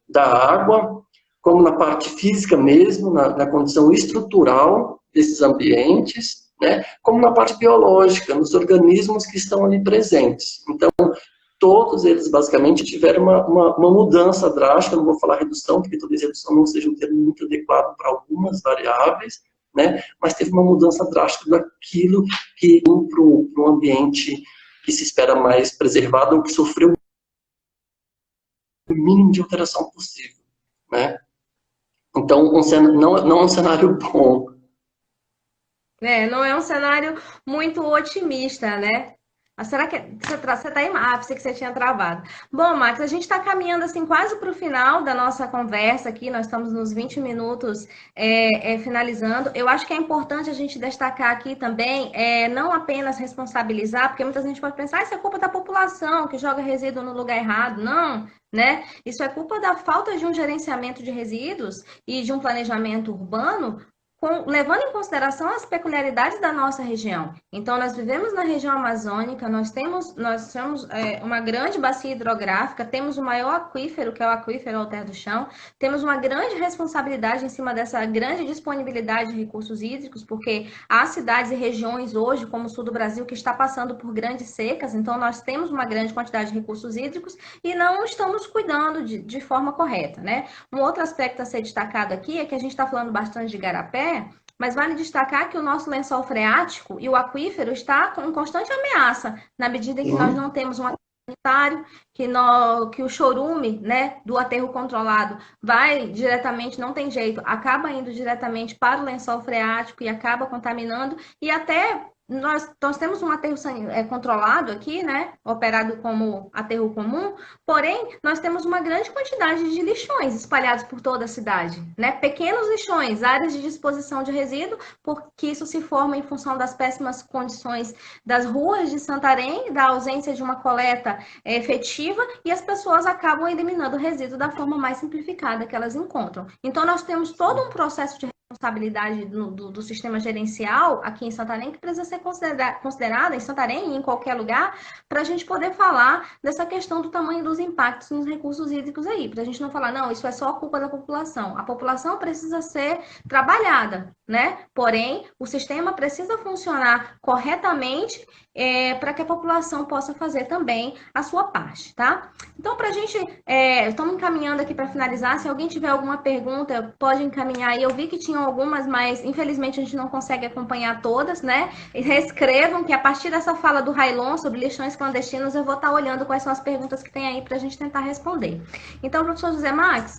da água, como na parte física mesmo, na condição estrutural desses ambientes, né, como na parte biológica, nos organismos que estão ali presentes. Então, todos eles basicamente tiveram uma mudança drástica, não vou falar redução, porque talvez redução não seja um termo muito adequado para algumas variáveis, né, mas teve uma mudança drástica daquilo que para um ambiente que se espera mais preservado, ou que sofreu o mínimo de alteração possível, né. Então, não é um cenário bom. Não é um cenário muito otimista, né? Mas será que você está em pensei que você tinha travado. Bom, Max, a gente está caminhando assim quase para o final da nossa conversa aqui, nós estamos nos 20 minutos finalizando. Eu acho que é importante a gente destacar aqui também, não apenas responsabilizar, porque muita gente pode pensar, isso é culpa da população que joga resíduo no lugar errado. Não, né? Isso é culpa da falta de um gerenciamento de resíduos e de um planejamento urbano, levando em consideração as peculiaridades da nossa região. Então, nós vivemos na região amazônica, nós temos uma grande bacia hidrográfica, temos o maior aquífero, que é o aquífero Alter do Chão, temos uma grande responsabilidade em cima dessa grande disponibilidade de recursos hídricos, porque há cidades e regiões hoje, como o sul do Brasil, que está passando por grandes secas, então nós temos uma grande quantidade de recursos hídricos e não estamos cuidando de forma correta, né? Um outro aspecto a ser destacado aqui é que a gente está falando bastante de igarapé, mas vale destacar que o nosso lençol freático e o aquífero está com constante ameaça, na medida em que nós não temos um aterro sanitário, que o chorume, né, do aterro controlado vai diretamente, não tem jeito, acaba indo diretamente para o lençol freático e acaba contaminando, e até nós temos um aterro controlado aqui, né, operado como aterro comum, porém, nós temos uma grande quantidade de lixões espalhados por toda a cidade, né, pequenos lixões, áreas de disposição de resíduo, porque isso se forma em função das péssimas condições das ruas de Santarém, da ausência de uma coleta efetiva, e as pessoas acabam eliminando o resíduo da forma mais simplificada que elas encontram. Então, nós temos todo um processo de responsabilidade do sistema gerencial aqui em Santarém, que precisa ser considerada em Santarém e em qualquer lugar, para a gente poder falar dessa questão do tamanho dos impactos nos recursos hídricos aí, para a gente não falar, não, isso é só culpa da população. A população precisa ser trabalhada, né? Porém, o sistema precisa funcionar corretamente para que a população possa fazer também a sua parte, tá? Então, para a gente, estamos encaminhando aqui para finalizar, se alguém tiver alguma pergunta, pode encaminhar aí. Eu vi que tinham algumas, mas infelizmente a gente não consegue acompanhar todas, né? E reescrevam que a partir dessa fala do Railon sobre lixões clandestinos, eu vou estar olhando quais são as perguntas que tem aí para a gente tentar responder. Então, professor José Max,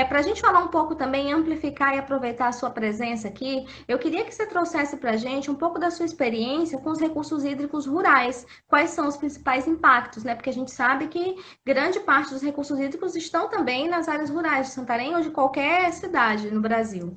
para a gente falar um pouco também, amplificar e aproveitar a sua presença aqui, eu queria que você trouxesse para a gente um pouco da sua experiência com os recursos hídricos rurais. Quais são os principais impactos, né? Porque a gente sabe que grande parte dos recursos hídricos estão também nas áreas rurais de Santarém ou de qualquer cidade no Brasil.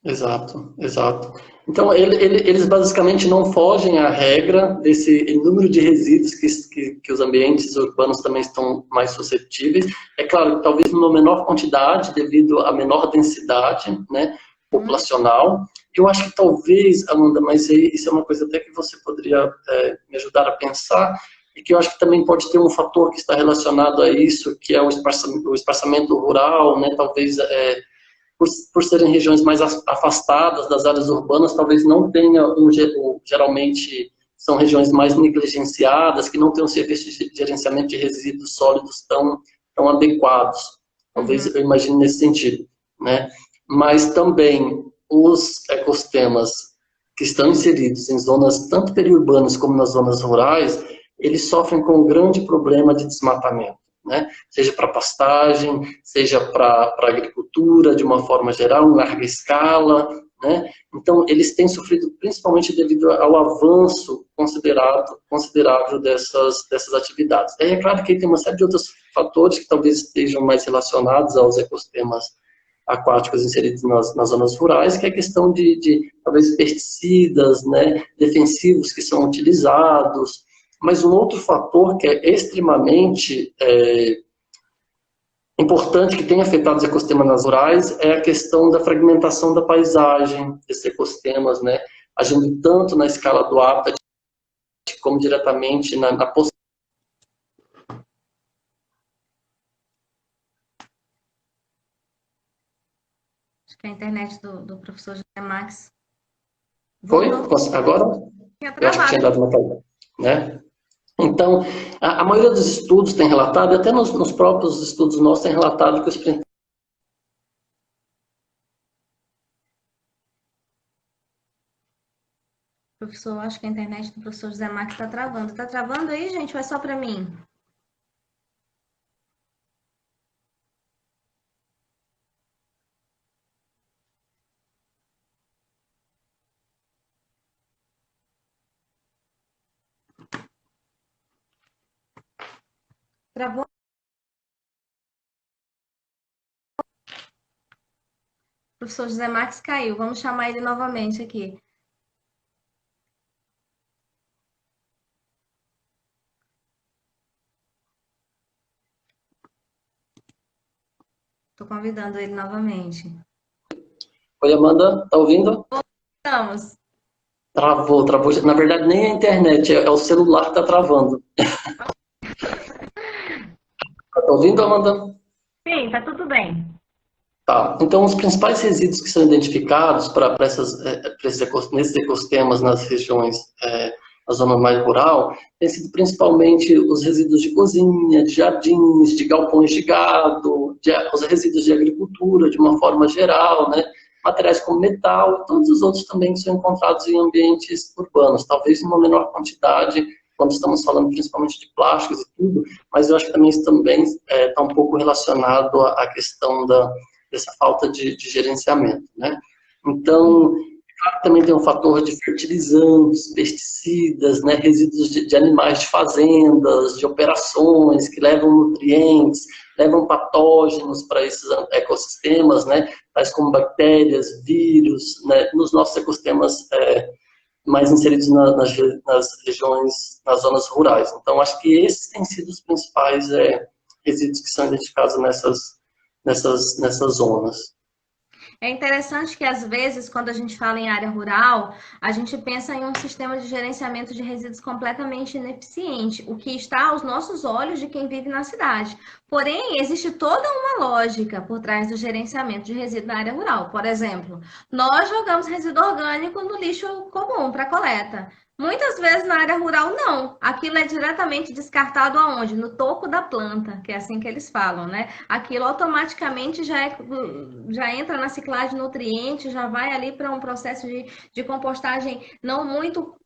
Exato, exato. Então, eles basicamente não fogem à regra desse número de resíduos que os ambientes urbanos também estão mais suscetíveis. É claro, talvez numa menor quantidade, devido à menor densidade, né, populacional, Eu acho que talvez, Amanda, mas isso é uma coisa até que você poderia me ajudar a pensar, e que eu acho que também pode ter um fator que está relacionado a isso, que é o espaçamento rural, né? Talvez por serem regiões mais afastadas das áreas urbanas, talvez não tenha geralmente são regiões mais negligenciadas, que não têm um serviço de gerenciamento de resíduos sólidos tão adequados. Talvez eu imagine nesse sentido, né? Mas também os ecossistemas que estão inseridos em zonas tanto periurbanas como nas zonas rurais, eles sofrem com um grande problema de desmatamento, né? Seja para pastagem, seja para agricultura, de uma forma geral, em larga escala, né? Então, eles têm sofrido principalmente devido ao avanço considerável dessas atividades. É claro que tem uma série de outros fatores que talvez estejam mais relacionados aos ecossistemas aquáticos inseridos nas zonas rurais, que é a questão de talvez pesticidas, né, defensivos que são utilizados. Mas um outro fator que é extremamente importante, que tem afetado os ecossistemas rurais, é a questão da fragmentação da paisagem desses ecossistemas, né, agindo tanto na escala do hábitat como diretamente na possibilidade. Acho que a internet do professor José Max Foi? voltou. Agora? Tinha Eu acho que tinha travado. dado uma caída, né? Então, a maioria dos estudos tem relatado, até nos próprios estudos nossos tem relatado que os Professor, acho que a internet do professor José Max está travando. Está travando aí, gente? Ou é só para mim? Travou? O professor José Max caiu. Vamos chamar ele novamente aqui. Estou convidando ele novamente. Oi, Amanda, tá ouvindo? Estamos. Travou. Na verdade, nem a internet, é o celular que tá travando. Tá ouvindo, Amanda? Sim, tá tudo bem. Tá. Então, os principais resíduos que são identificados nesses ecossistemas, nas regiões, na zona mais rural, têm sido principalmente os resíduos de cozinha, de jardins, de galpões de gado, os resíduos de agricultura, de uma forma geral, né? Materiais como metal, e todos os outros também que são encontrados em ambientes urbanos, talvez em uma menor quantidade, quando estamos falando principalmente de plásticos e tudo, mas eu acho que também isso também está um pouco relacionado à questão dessa falta de gerenciamento, né? Então, claro, também tem um fator de fertilizantes, pesticidas, né, resíduos de animais de fazendas, de operações que levam nutrientes, levam patógenos para esses ecossistemas, né, tais como bactérias, vírus, né, nos nossos ecossistemas mais inseridos nas regiões, nas zonas rurais. Então, acho que esses têm sido os principais resíduos que são identificados nessas zonas. É interessante que, às vezes, quando a gente fala em área rural, a gente pensa em um sistema de gerenciamento de resíduos completamente ineficiente, o que está aos nossos olhos de quem vive na cidade. Porém, existe toda uma lógica por trás do gerenciamento de resíduos na área rural. Por exemplo, nós jogamos resíduo orgânico no lixo comum para coleta. Muitas vezes na área rural, não. Aquilo é diretamente descartado aonde? No toco da planta, que é assim que eles falam, né? Aquilo automaticamente já entra na ciclagem de nutrientes, já vai ali para um processo de compostagem não muito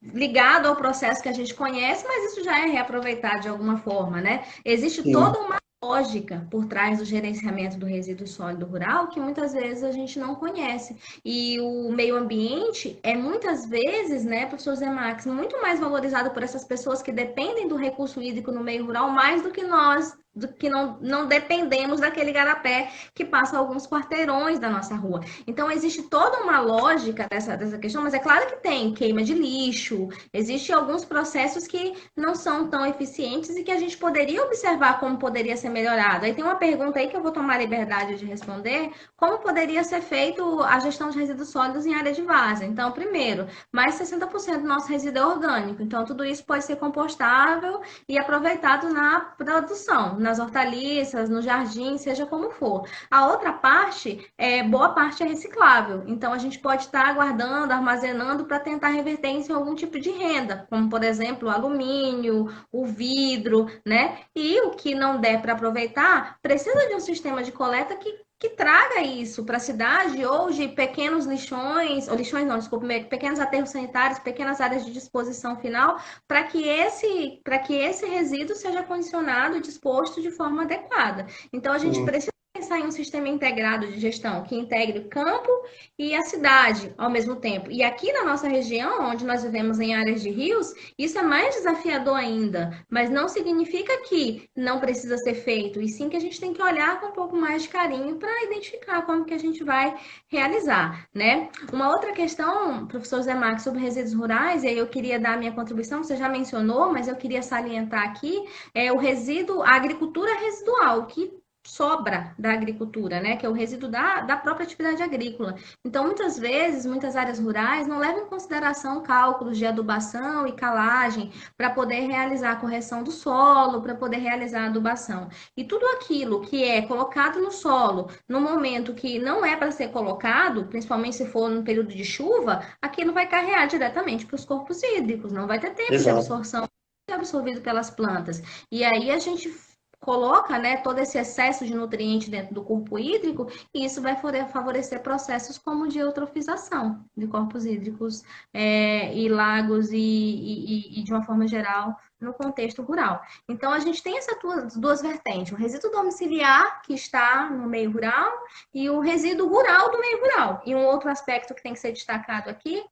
ligado ao processo que a gente conhece, mas isso já é reaproveitado de alguma forma, né? Existe Sim. toda uma lógica por trás do gerenciamento do resíduo sólido rural que muitas vezes a gente não conhece. E o meio ambiente é muitas vezes, né, professor Zé Max, muito mais valorizado por essas pessoas que dependem do recurso hídrico no meio rural mais do que nós que não dependemos daquele igarapé que passa alguns quarteirões da nossa rua. Então, existe toda uma lógica dessa questão, mas é claro que tem queima de lixo, existem alguns processos que não são tão eficientes e que a gente poderia observar como poderia ser melhorado. Aí tem uma pergunta aí que eu vou tomar a liberdade de responder, como poderia ser feito a gestão de resíduos sólidos em área de várzea? Então, primeiro, mais 60% do nosso resíduo é orgânico, então tudo isso pode ser compostável e aproveitado na produção, nas hortaliças, no jardim, seja como for. A outra parte, boa parte é reciclável. Então, a gente pode estar guardando, armazenando para tentar reverter isso em algum tipo de renda, como, por exemplo, o alumínio, o vidro, né? E o que não der para aproveitar, precisa de um sistema de coleta que traga isso para a cidade ou de pequenos lixões, ou lixões não, desculpa, pequenos aterros sanitários, pequenas áreas de disposição final, para que esse resíduo seja condicionado e disposto de forma adequada. Então, a gente precisa pensar em um sistema integrado de gestão que integre o campo e a cidade ao mesmo tempo. E aqui na nossa região, onde nós vivemos em áreas de rios, isso é mais desafiador ainda, mas não significa que não precisa ser feito, e sim que a gente tem que olhar com um pouco mais de carinho para identificar como que a gente vai realizar, né? Uma outra questão, professor Zé Max, sobre resíduos rurais, e aí eu queria dar a minha contribuição, você já mencionou, mas eu queria salientar aqui, é o resíduo, a agricultura residual, que sobra da agricultura, né? Que é o resíduo da própria atividade agrícola. Então, muitas vezes, muitas áreas rurais não levam em consideração cálculos de adubação e calagem para poder realizar a correção do solo, para poder realizar a adubação. E tudo aquilo que é colocado no solo no momento que não é para ser colocado, principalmente se for no período de chuva, aquilo vai carregar diretamente para os corpos hídricos, não vai ter tempo de absorção, absorvido pelas plantas. E aí a gente coloca, né, todo esse excesso de nutriente dentro do corpo hídrico, e isso vai favorecer processos como de eutrofização de corpos hídricos e lagos e de uma forma geral no contexto rural. Então, a gente tem essas duas vertentes, o resíduo domiciliar, que está no meio rural, e o resíduo rural do meio rural. E um outro aspecto que tem que ser destacado aqui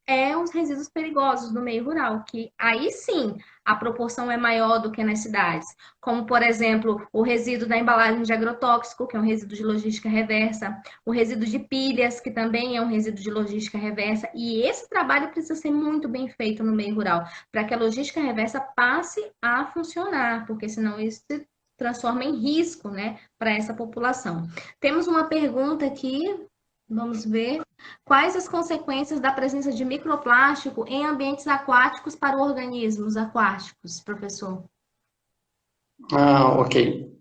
é os resíduos perigosos do meio rural, que aí sim a proporção é maior do que nas cidades, como, por exemplo, o resíduo da embalagem de agrotóxico, que é um resíduo de logística reversa, o resíduo de pilhas, que também é um resíduo de logística reversa, e esse trabalho precisa ser muito bem feito no meio rural, para que a logística reversa passe a funcionar, porque senão isso se transforma em risco, né, para essa população. Temos uma pergunta aqui, vamos ver. Quais as consequências da presença de microplástico em ambientes aquáticos para organismos aquáticos, professor? Ok.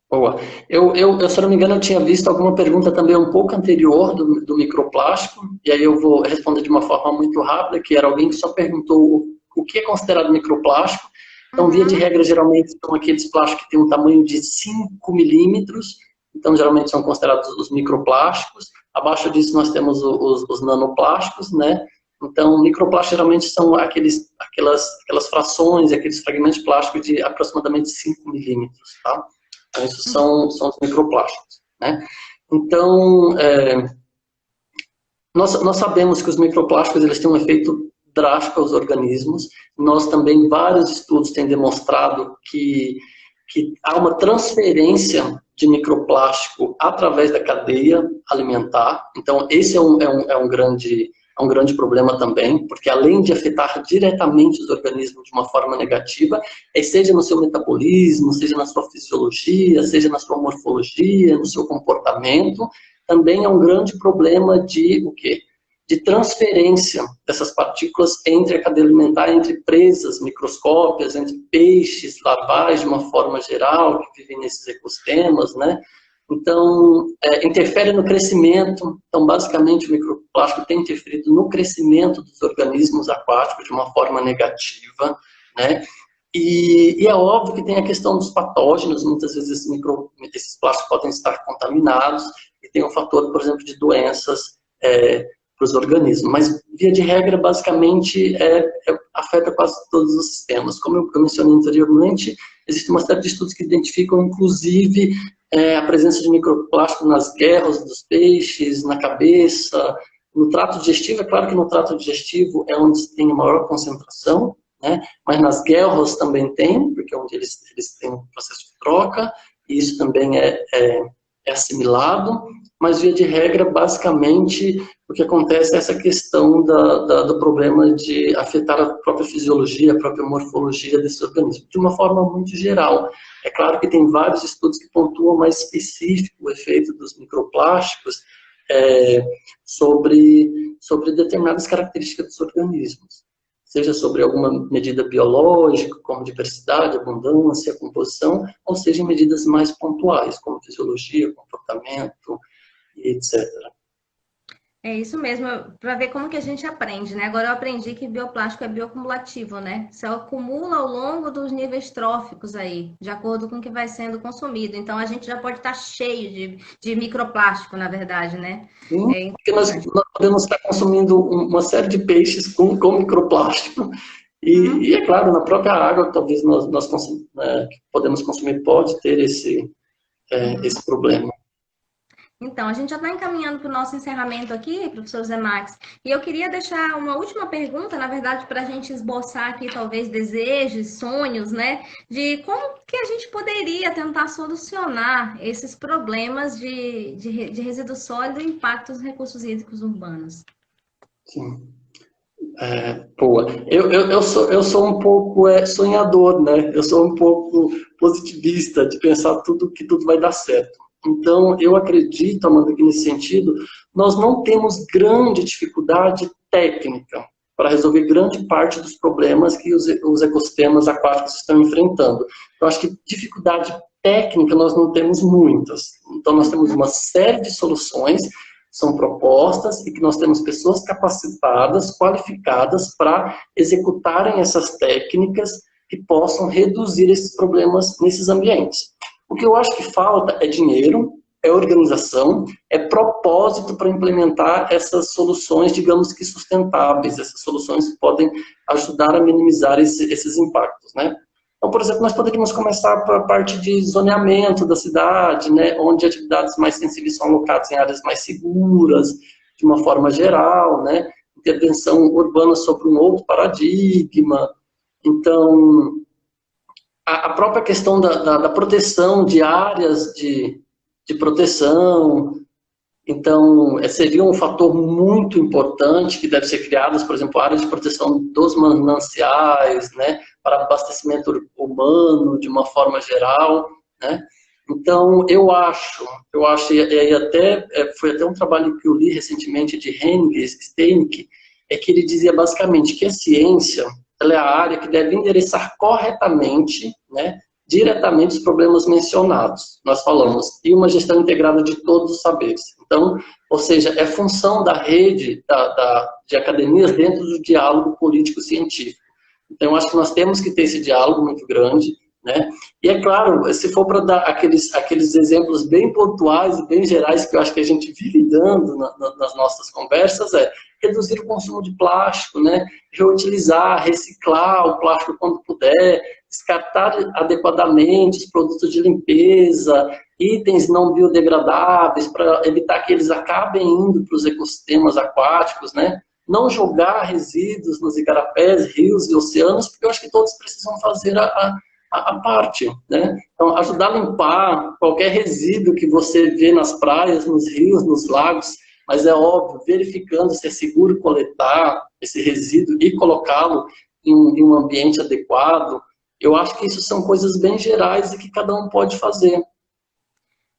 Boa. Se eu não me engano, eu tinha visto alguma pergunta também um pouco anterior do microplástico, e aí eu vou responder de uma forma muito rápida, que era alguém que só perguntou o que é considerado microplástico. Então, via de regra, geralmente são aqueles plásticos que têm um tamanho de 5 milímetros, então geralmente são considerados os microplásticos. Abaixo disso nós temos os nanoplásticos, né? Então, microplásticos geralmente são aquelas frações, aqueles fragmentos de plástico de aproximadamente 5 milímetros, tá? Então, isso são os microplásticos, né? Então, nós sabemos que os microplásticos eles têm um efeito drástico aos organismos. Nós também, vários estudos têm demonstrado que há uma transferência de microplástico através da cadeia alimentar. Então, esse é um grande problema também, porque além de afetar diretamente os organismos de uma forma negativa, seja no seu metabolismo, seja na sua fisiologia, seja na sua morfologia, no seu comportamento, também é um grande problema de o quê? De transferência dessas partículas entre a cadeia alimentar, entre presas microscópicas, entre peixes, larvais de uma forma geral, que vivem nesses ecossistemas, né? Então, interfere no crescimento. Então, basicamente, o microplástico tem interferido no crescimento dos organismos aquáticos de uma forma negativa, né? E é óbvio que tem a questão dos patógenos, muitas vezes esses plásticos podem estar contaminados, e tem um fator, por exemplo, de doenças para os organismos, mas via de regra basicamente afeta quase todos os sistemas. Como eu mencionei anteriormente, existe uma série de estudos que identificam inclusive a presença de microplástico nas guerras dos peixes, na cabeça, no trato digestivo. É claro que no trato digestivo é onde tem a maior concentração né? Mas nas guerras também tem, porque é onde eles têm um processo de troca, e isso também é assimilado, mas via de regra, basicamente, o que acontece é essa questão do problema de afetar a própria fisiologia, a própria morfologia desse organismo, de uma forma muito geral. É claro que tem vários estudos que pontuam mais específico o efeito dos microplásticos sobre determinadas características dos organismos, seja sobre alguma medida biológica, como diversidade, abundância, composição, ou seja, em medidas mais pontuais, como fisiologia, comportamento, etc. É isso mesmo, para ver como que a gente aprende, né? Agora eu aprendi que bioplástico é bioacumulativo, né? Se acumula ao longo dos níveis tróficos aí, de acordo com o que vai sendo consumido. Então a gente já pode estar cheio de microplástico, na verdade, né? Sim, É porque nós interessante. podemos estar consumindo uma série de peixes com microplástico, Uhum. e é claro, na própria água, talvez podemos consumir, pode ter esse problema. Então, a gente já está encaminhando para o nosso encerramento aqui, professor Zé Max, e eu queria deixar uma última pergunta, na verdade, para a gente esboçar aqui, talvez, desejos, sonhos, né? De como que a gente poderia tentar solucionar esses problemas de resíduo sólido e impacto dos recursos hídricos urbanos. Sim. Boa. Eu sou um pouco sonhador, né? Eu sou um pouco positivista de pensar que tudo vai dar certo. Então, eu acredito, Amanda, que nesse sentido, nós não temos grande dificuldade técnica para resolver grande parte dos problemas que os ecossistemas aquáticos estão enfrentando. Eu acho que dificuldade técnica nós não temos muitas. Então, nós temos uma série de soluções são propostas e que nós temos pessoas capacitadas, qualificadas para executarem essas técnicas que possam reduzir esses problemas nesses ambientes. O que eu acho que falta é dinheiro, é organização, é propósito para implementar essas soluções, digamos que sustentáveis, essas soluções que podem ajudar a minimizar esses impactos, né? Então, por exemplo, nós poderíamos começar para a parte de zoneamento da cidade, né, onde atividades mais sensíveis são alocadas em áreas mais seguras, de uma forma geral, né, intervenção urbana sobre um outro paradigma. Então, a própria questão da proteção de áreas de proteção, então, seria um fator muito importante que deve ser criadas, por exemplo, áreas de proteção dos mananciais, né, para abastecimento humano de uma forma geral, né. Então, e até foi até um trabalho que eu li recentemente de Henning Steinke, que ele dizia basicamente que a ciência, ela é a área que deve endereçar corretamente, né, diretamente os problemas mencionados. Nós falamos, e uma gestão integrada de todos os saberes. Então, ou seja, é função da rede de academias dentro do diálogo político-científico. Então, eu acho que nós temos que ter esse diálogo muito grande, né? E é claro, se for para dar aqueles exemplos bem pontuais e bem gerais que eu acho que a gente vive dando nas nossas conversas, reduzir o consumo de plástico, né? Reutilizar, reciclar o plástico quando puder, descartar adequadamente os produtos de limpeza, itens não biodegradáveis, para evitar que eles acabem indo para os ecossistemas aquáticos, né? Não jogar resíduos nos igarapés, rios e oceanos, porque eu acho que todos precisam fazer a parte, né? Então, ajudar a limpar qualquer resíduo que você vê nas praias, nos rios, nos lagos, mas é óbvio, verificando se é seguro coletar esse resíduo e colocá-lo em um ambiente adequado. Eu acho que isso são coisas bem gerais e que cada um pode fazer.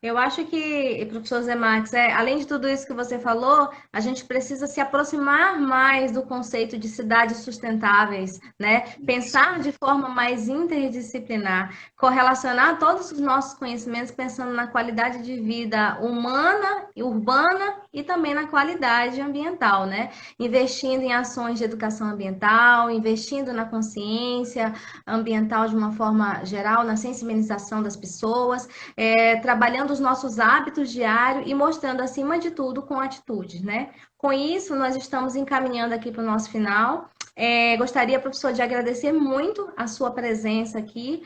Eu acho que, professor Zé Max, além de tudo isso que você falou, a gente precisa se aproximar mais do conceito de cidades sustentáveis, né? Pensar de forma mais interdisciplinar, correlacionar todos os nossos conhecimentos pensando na qualidade de vida humana e urbana e também na qualidade ambiental, né? Investindo em ações de educação ambiental, investindo na consciência ambiental de uma forma geral, na sensibilização das pessoas, trabalhando os nossos hábitos diários e mostrando, acima de tudo, com atitudes, né? Com isso, nós estamos encaminhando aqui para o nosso final. Gostaria, professor, de agradecer muito a sua presença aqui,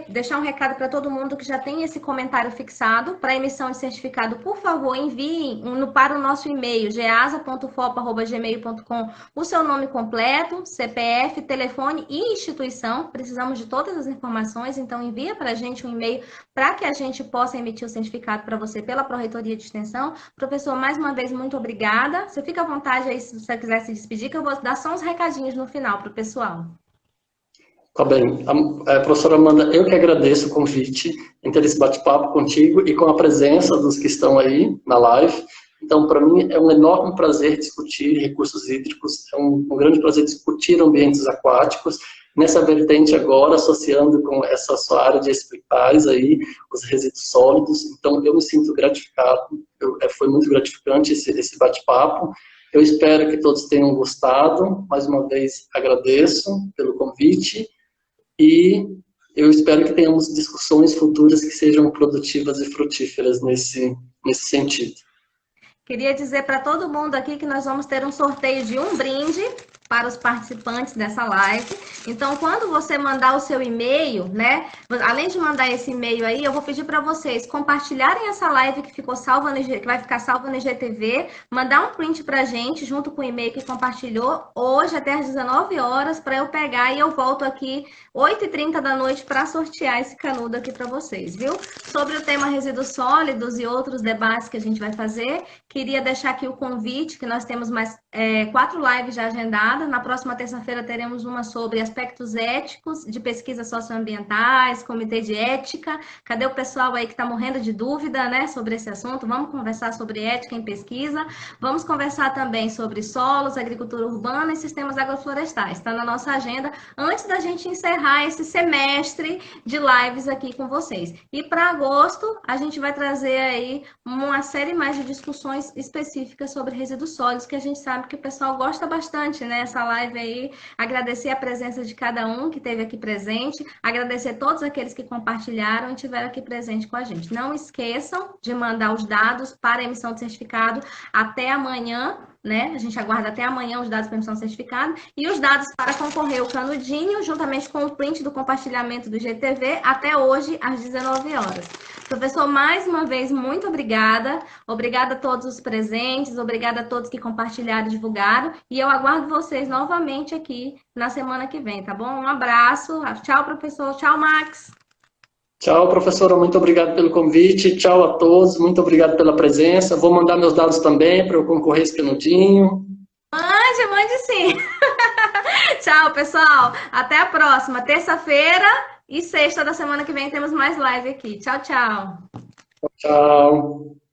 deixar um recado para todo mundo que já tem esse comentário fixado para emissão de certificado. Por favor, enviem para o nosso e-mail, geasa.fopa@gmail.com, o seu nome completo, CPF, telefone e instituição. Precisamos de todas as informações, então envia para a gente um e-mail para que a gente possa emitir o certificado para você pela Pró-Reitoria de Extensão. Professor, mais uma vez, muito obrigada. Você fica à vontade aí, se você quiser se despedir, que eu vou dar só uns recadinhos no final para o pessoal. Tá bem. Professora Amanda, eu que agradeço o convite em ter esse bate-papo contigo e com a presença dos que estão aí na live. Então, para mim, é um enorme prazer discutir recursos hídricos, é um grande prazer discutir ambientes aquáticos, nessa vertente agora, associando com essa sua área de hospitais aí, os resíduos sólidos. Então, eu me sinto gratificado, foi muito gratificante esse bate-papo. Eu espero que todos tenham gostado. Mais uma vez, agradeço pelo convite e eu espero que tenhamos discussões futuras que sejam produtivas e frutíferas nesse sentido. Queria dizer para todo mundo aqui que nós vamos ter um sorteio de um brinde para os participantes dessa live. Então, quando você mandar o seu e-mail, né? Além de mandar esse e-mail aí, eu vou pedir para vocês compartilharem essa live que ficou salva que vai ficar salva no IGTV, mandar um print para a gente junto com o e-mail que compartilhou hoje até às 19 horas para eu pegar e eu volto aqui 8h30 da noite para sortear esse canudo aqui para vocês, viu? Sobre o tema resíduos sólidos e outros debates que a gente vai fazer, queria deixar aqui o convite que nós temos mais 4 lives já agendadas. Na próxima terça-feira teremos uma sobre aspectos éticos de pesquisas socioambientais, comitê de ética. Cadê o pessoal aí que está morrendo de dúvida, né, sobre esse assunto? Vamos conversar sobre ética em pesquisa. Vamos conversar também sobre solos, agricultura urbana e sistemas agroflorestais. Está na nossa agenda antes da gente encerrar esse semestre de lives aqui com vocês. E para agosto, a gente vai trazer aí uma série mais de discussões específicas sobre resíduos sólidos, que a gente sabe que o pessoal gosta bastante, né? Essa live aí, agradecer a presença de cada um que esteve aqui presente, agradecer a todos aqueles que compartilharam e estiveram aqui presente com a gente. Não esqueçam de mandar os dados para a emissão de certificado até amanhã, né? A gente aguarda até amanhã os dados para emissão de certificado e os dados para concorrer ao canudinho, juntamente com o print do compartilhamento do GTV, até hoje, às 19 horas. Professor, mais uma vez, muito obrigada. Obrigada a todos os presentes, obrigada a todos que compartilharam e divulgaram. E eu aguardo vocês novamente aqui na semana que vem, tá bom? Um abraço. Tchau, professor. Tchau, Max. Tchau, professora. Muito obrigado pelo convite. Tchau a todos. Muito obrigado pela presença. Vou mandar meus dados também para eu concorrer esse canudinho. Mande sim. Tchau, pessoal. Até a próxima. Terça-feira e sexta da semana que vem temos mais live aqui. Tchau, tchau. Tchau.